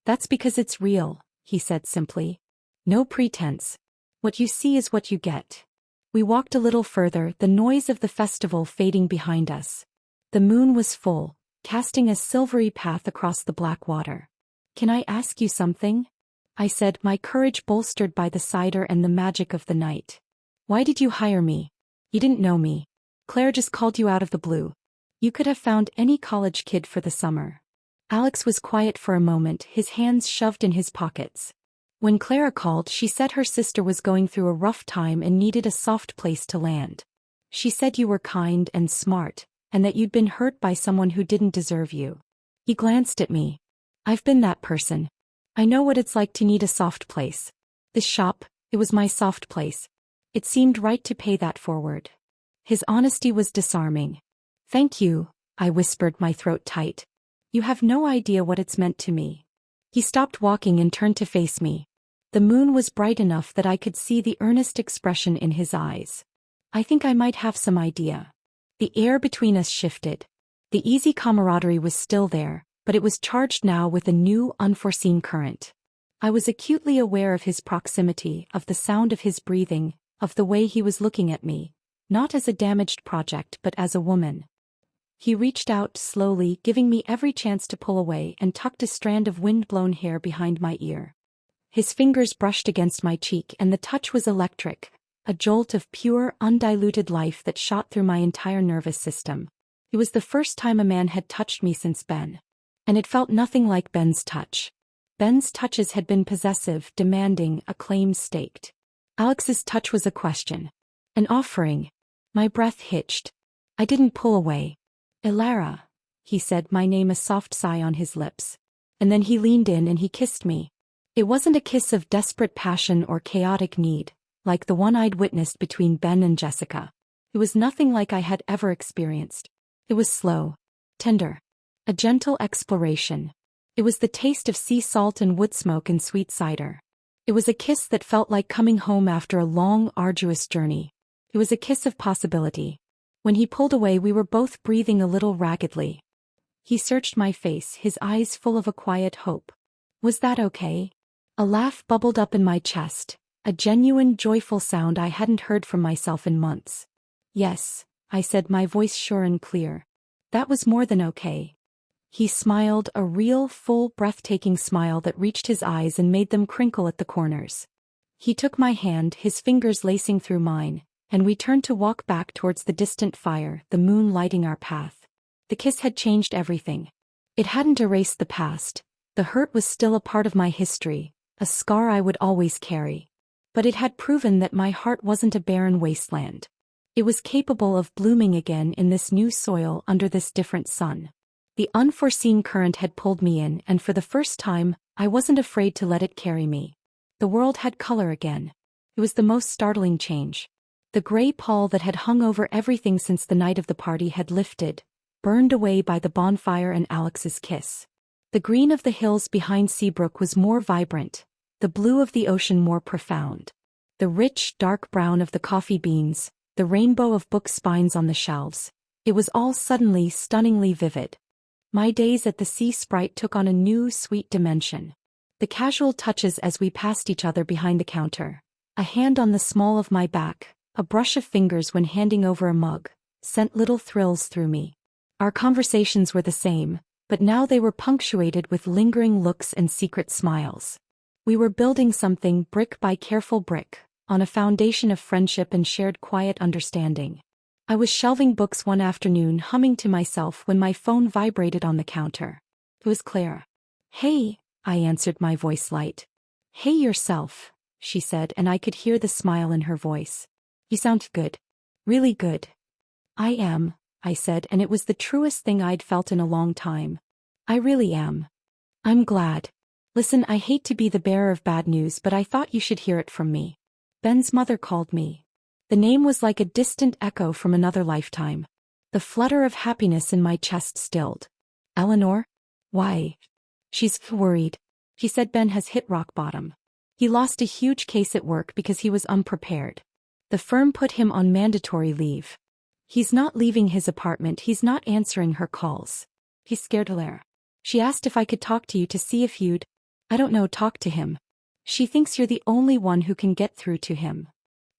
"That's because it's real," he said simply. "No pretense. What you see is what you get." We walked a little further, the noise of the festival fading behind us. The moon was full, casting a silvery path across the black water. Can I ask you something? I said, my courage bolstered by the cider and the magic of the night. Why did you hire me? You didn't know me. Claire just called you out of the blue. You could have found any college kid for the summer. Alex was quiet for a moment, his hands shoved in his pockets. When Clara called, she said her sister was going through a rough time and needed a soft place to land. She said you were kind and smart, and that you'd been hurt by someone who didn't deserve you. He glanced at me. I've been that person. I know what it's like to need a soft place. This shop, it was my soft place. It seemed right to pay that forward. His honesty was disarming. Thank you, I whispered, my throat tight. You have no idea what it's meant to me. He stopped walking and turned to face me. The moon was bright enough that I could see the earnest expression in his eyes. I think I might have some idea. The air between us shifted. The easy camaraderie was still there, but it was charged now with a new, unforeseen current. I was acutely aware of his proximity, of the sound of his breathing, of the way he was looking at me, not as a damaged project but as a woman. He reached out slowly, giving me every chance to pull away, and tucked a strand of wind-blown hair behind my ear. His fingers brushed against my cheek, and the touch was electric, a jolt of pure, undiluted life that shot through my entire nervous system. It was the first time a man had touched me since Ben. And it felt nothing like Ben's touch. Ben's touches had been possessive, demanding, a claim staked. Alex's touch was a question. An offering. My breath hitched. I didn't pull away. Elara, he said, my name a soft sigh on his lips. And then he leaned in and he kissed me. It wasn't a kiss of desperate passion or chaotic need, like the one I'd witnessed between Ben and Jessica. It was nothing like I had ever experienced. It was slow, tender. A gentle exploration. It was the taste of sea salt and wood smoke and sweet cider. It was a kiss that felt like coming home after a long, arduous journey. It was a kiss of possibility. When he pulled away, we were both breathing a little raggedly. He searched my face, his eyes full of a quiet hope. Was that okay? A laugh bubbled up in my chest, a genuine, joyful sound I hadn't heard from myself in months. Yes, I said, my voice sure and clear. That was more than okay. He smiled, a real, full, breathtaking smile that reached his eyes and made them crinkle at the corners. He took my hand, his fingers lacing through mine, and we turned to walk back towards the distant fire, the moon lighting our path. The kiss had changed everything. It hadn't erased the past. The hurt was still a part of my history, a scar I would always carry. But it had proven that my heart wasn't a barren wasteland. It was capable of blooming again in this new soil under this different sun. The unforeseen current had pulled me in, and for the first time, I wasn't afraid to let it carry me. The world had color again. It was the most startling change. The gray pall that had hung over everything since the night of the party had lifted, burned away by the bonfire and Alex's kiss. The green of the hills behind Seabrook was more vibrant, the blue of the ocean more profound. The rich, dark brown of the coffee beans, the rainbow of book spines on the shelves. It was all suddenly stunningly vivid. My days at the Sea Sprite took on a new, sweet dimension. The casual touches as we passed each other behind the counter, a hand on the small of my back, a brush of fingers when handing over a mug, sent little thrills through me. Our conversations were the same, but now they were punctuated with lingering looks and secret smiles. We were building something brick by careful brick, on a foundation of friendship and shared quiet understanding. I was shelving books one afternoon, humming to myself, when my phone vibrated on the counter. It was Claire. Hey, I answered, my voice light. Hey yourself, she said, and I could hear the smile in her voice. You sound good. Really good. I am, I said, and it was the truest thing I'd felt in a long time. I really am. I'm glad. Listen, I hate to be the bearer of bad news, but I thought you should hear it from me. Ben's mother called me. The name was like a distant echo from another lifetime. The flutter of happiness in my chest stilled. Eleanor? Why? She's worried. She said Ben has hit rock bottom. He lost a huge case at work because he was unprepared. The firm put him on mandatory leave. He's not leaving his apartment, he's not answering her calls. He's scared Hilaire. She asked if I could talk to you to see if you'd, I don't know, talk to him. She thinks you're the only one who can get through to him.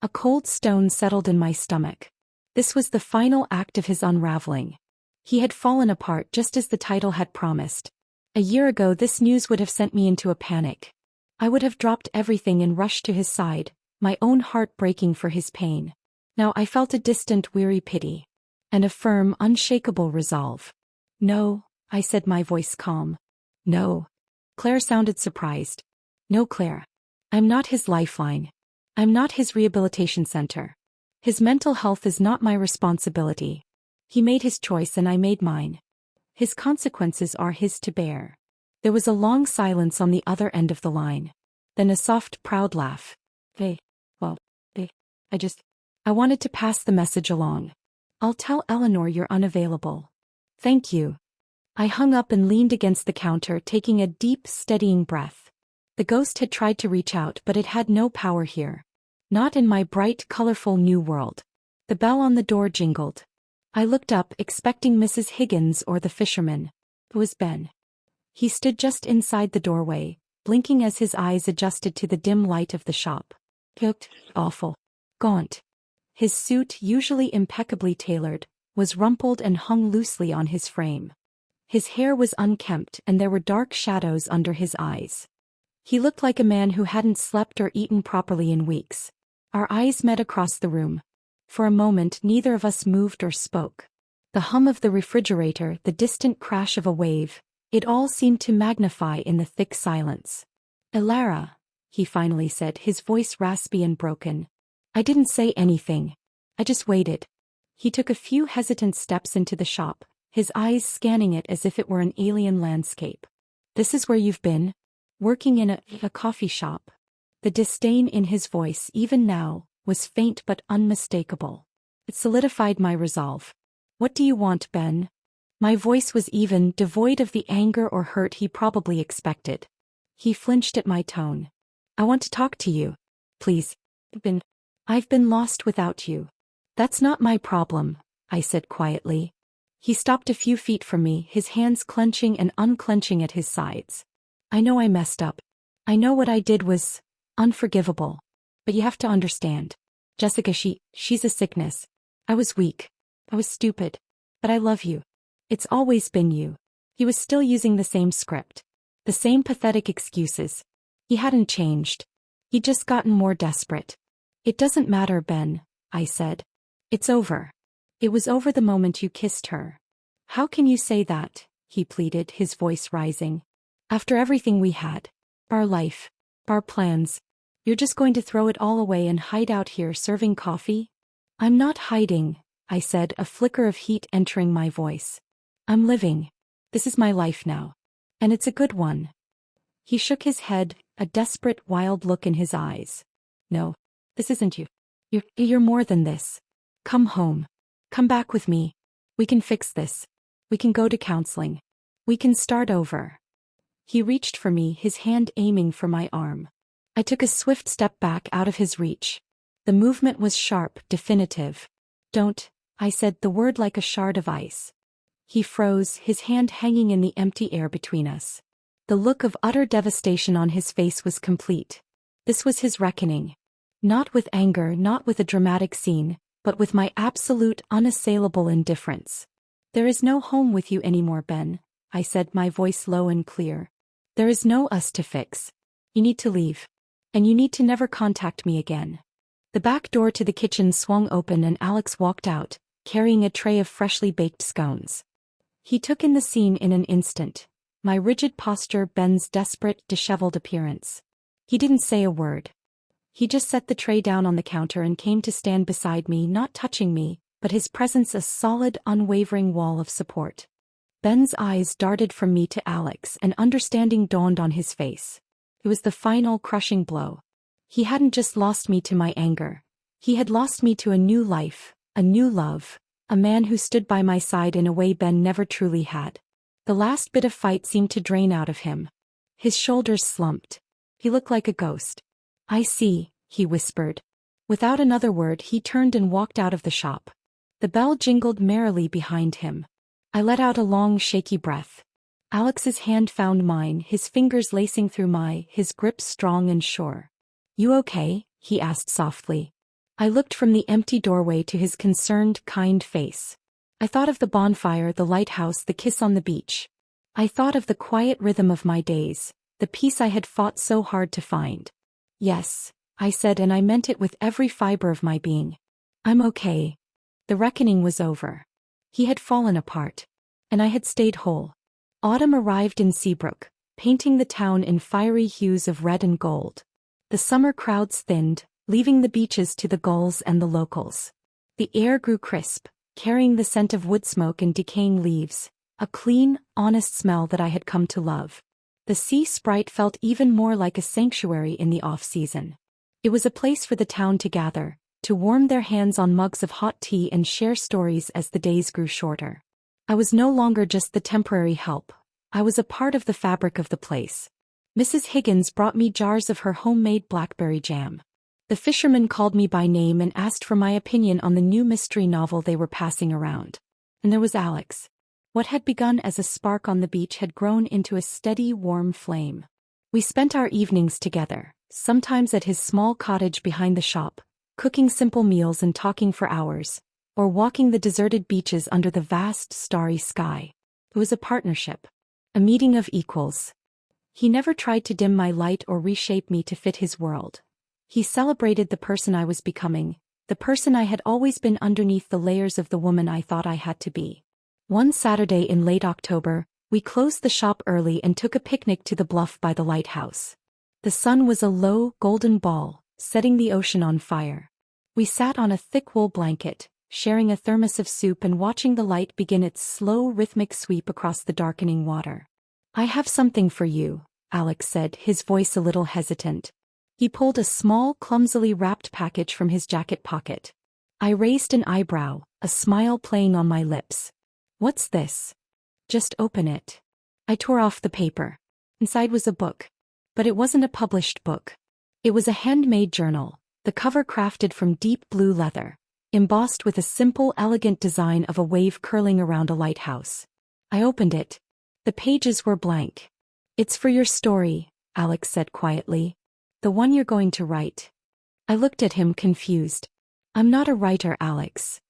A cold stone settled in my stomach. This was the final act of his unraveling. He had fallen apart just as the title had promised. A year ago this news would have sent me into a panic. I would have dropped everything and rushed to his side, my own heart breaking for his pain. Now I felt a distant weary pity. And a firm, unshakable resolve. No, I said, my voice calm. No. Claire sounded surprised. No, Claire. I'm not his lifeline. I'm not his rehabilitation center. His mental health is not my responsibility. He made his choice and I made mine. His consequences are his to bear. There was a long silence on the other end of the line. Then a soft, proud laugh. I wanted to pass the message along. I'll tell Eleanor you're unavailable. Thank you. I hung up and leaned against the counter, taking a deep, steadying breath. The ghost had tried to reach out, but it had no power here. Not in my bright, colorful new world. The bell on the door jingled. I looked up, expecting Mrs. Higgins or the fisherman. It was Ben. He stood just inside the doorway, blinking as his eyes adjusted to the dim light of the shop. He looked awful. Gaunt. His suit, usually impeccably tailored, was rumpled and hung loosely on his frame. His hair was unkempt and there were dark shadows under his eyes. He looked like a man who hadn't slept or eaten properly in weeks. Our eyes met across the room. For a moment neither of us moved or spoke. The hum of the refrigerator, the distant crash of a wave, it all seemed to magnify in the thick silence. Elara, he finally said, his voice raspy and broken. I didn't say anything. I just waited. He took a few hesitant steps into the shop, his eyes scanning it as if it were an alien landscape. This is where you've been? Working in a coffee shop. The disdain in his voice, even now, was faint but unmistakable. It solidified my resolve. What do you want, Ben? My voice was even, devoid of the anger or hurt he probably expected. He flinched at my tone. I want to talk to you. Please. I've been lost without you. That's not my problem, I said quietly. He stopped a few feet from me, his hands clenching and unclenching at his sides. I know I messed up. I know what I did was unforgivable. But you have to understand. Jessica, she's a sickness. I was weak. I was stupid. But I love you. It's always been you. He was still using the same script. The same pathetic excuses. He hadn't changed. He'd just gotten more desperate. It doesn't matter, Ben, I said. It's over. It was over the moment you kissed her. How can you say that? He pleaded, his voice rising. After everything we had. Our life. Our plans. You're just going to throw it all away and hide out here serving coffee? I'm not hiding, I said, a flicker of heat entering my voice. I'm living. This is my life now. And it's a good one. He shook his head, a desperate, wild look in his eyes. No. This isn't you. You're more than this. Come home. Come back with me. We can fix this. We can go to counseling. We can start over. He reached for me, his hand aiming for my arm. I took a swift step back out of his reach. The movement was sharp, definitive. Don't, I said, the word like a shard of ice. He froze, his hand hanging in the empty air between us. The look of utter devastation on his face was complete. This was his reckoning. Not with anger, not with a dramatic scene, but with my absolute, unassailable indifference. There is no home with you anymore, Ben, I said, my voice low and clear. There is no us to fix. You need to leave. And you need to never contact me again. The back door to the kitchen swung open and Alex walked out, carrying a tray of freshly baked scones. He took in the scene in an instant. My rigid posture, Ben's desperate, disheveled appearance. He didn't say a word. He just set the tray down on the counter and came to stand beside me, not touching me, but his presence a solid, unwavering wall of support. Ben's eyes darted from me to Alex, and understanding dawned on his face. It was the final, crushing blow. He hadn't just lost me to my anger. He had lost me to a new life, a new love, a man who stood by my side in a way Ben never truly had. The last bit of fight seemed to drain out of him. His shoulders slumped. He looked like a ghost. I see, he whispered. Without another word he turned and walked out of the shop. The bell jingled merrily behind him. I let out a long, shaky breath. Alex's hand found mine, his fingers lacing through his grip strong and sure. You okay? He asked softly. I looked from the empty doorway to his concerned, kind face. I thought of the bonfire, the lighthouse, the kiss on the beach. I thought of the quiet rhythm of my days, the peace I had fought so hard to find. Yes, I said, and I meant it with every fiber of my being. I'm okay. The reckoning was over. He had fallen apart. And I had stayed whole. Autumn arrived in Seabrook, painting the town in fiery hues of red and gold. The summer crowds thinned, leaving the beaches to the gulls and the locals. The air grew crisp, carrying the scent of wood smoke and decaying leaves, a clean, honest smell that I had come to love. The sea sprite felt even more like a sanctuary in the off-season. It was a place for the town to gather, to warm their hands on mugs of hot tea and share stories as the days grew shorter. I was no longer just the temporary help. I was a part of the fabric of the place. Mrs. Higgins brought me jars of her homemade blackberry jam. The fisherman called me by name and asked for my opinion on the new mystery novel they were passing around. And there was Alex. What had begun as a spark on the beach had grown into a steady, warm flame. We spent our evenings together, sometimes at his small cottage behind the shop, cooking simple meals and talking for hours, or walking the deserted beaches under the vast, starry sky. It was a partnership. A meeting of equals. He never tried to dim my light or reshape me to fit his world. He celebrated the person I was becoming, the person I had always been underneath the layers of the woman I thought I had to be. One Saturday in late October, we closed the shop early and took a picnic to the bluff by the lighthouse. The sun was a low, golden ball, setting the ocean on fire. We sat on a thick wool blanket, sharing a thermos of soup and watching the light begin its slow, rhythmic sweep across the darkening water. "I have something for you," Alex said, his voice a little hesitant. He pulled a small, clumsily wrapped package from his jacket pocket. I raised an eyebrow, a smile playing on my lips. "What's this?" "Just open it." I tore off the paper. Inside was a book. But it wasn't a published book. It was a handmade journal, the cover crafted from deep blue leather, embossed with a simple, elegant design of a wave curling around a lighthouse. I opened it. The pages were blank. "It's for your story," Alex said quietly. "The one you're going to write." I looked at him confused. "I'm not a writer, Alex."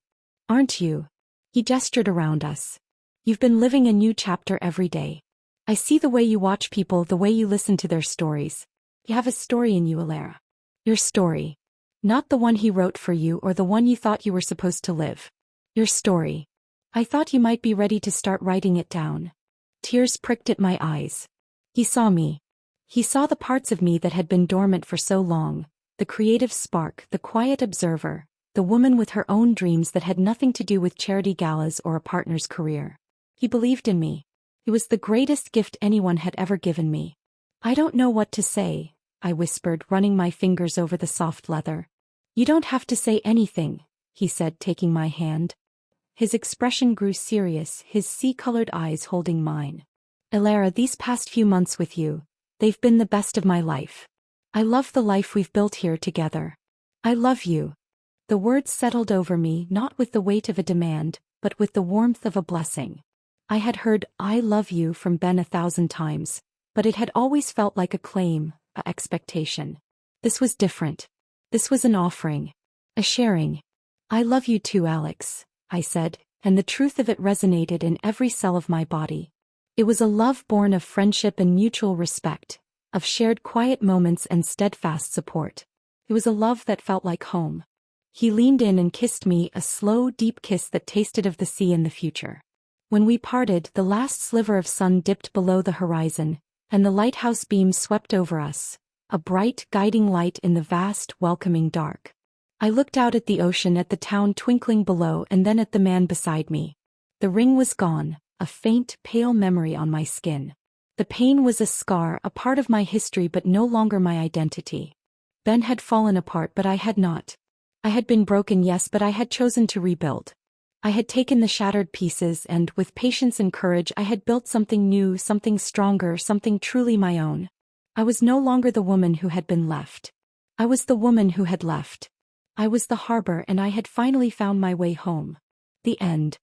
"Aren't you?" He gestured around us. "You've been living a new chapter every day. I see the way you watch people, the way you listen to their stories. You have a story in you, Alara. Your story. Not the one he wrote for you or the one you thought you were supposed to live. Your story. I thought you might be ready to start writing it down." Tears pricked at my eyes. He saw me. He saw the parts of me that had been dormant for so long, the creative spark, the quiet observer, the woman with her own dreams that had nothing to do with charity galas or a partner's career. He believed in me. It was the greatest gift anyone had ever given me. "I don't know what to say," I whispered, running my fingers over the soft leather. "You don't have to say anything," he said, taking my hand. His expression grew serious, his sea-colored eyes holding mine. "Alara, these past few months with you, they've been the best of my life. I love the life we've built here together. I love you." The words settled over me, not with the weight of a demand, but with the warmth of a blessing. I had heard "I love you" from Ben 1,000 times, but it had always felt like a claim, a expectation. This was different. This was an offering. A sharing. "I love you too, Alex," I said, and the truth of it resonated in every cell of my body. It was a love born of friendship and mutual respect, of shared quiet moments and steadfast support. It was a love that felt like home. He leaned in and kissed me, a slow, deep kiss that tasted of the sea and the future. When we parted, the last sliver of sun dipped below the horizon, and the lighthouse beam swept over us, a bright, guiding light in the vast, welcoming dark. I looked out at the ocean, at the town twinkling below, and then at the man beside me. The ring was gone, a faint, pale memory on my skin. The pain was a scar, a part of my history but no longer my identity. Ben had fallen apart, but I had not. I had been broken, yes, but I had chosen to rebuild. I had taken the shattered pieces and, with patience and courage, I had built something new, something stronger, something truly my own. I was no longer the woman who had been left. I was the woman who had left. I was the harbor, and I had finally found my way home. The end.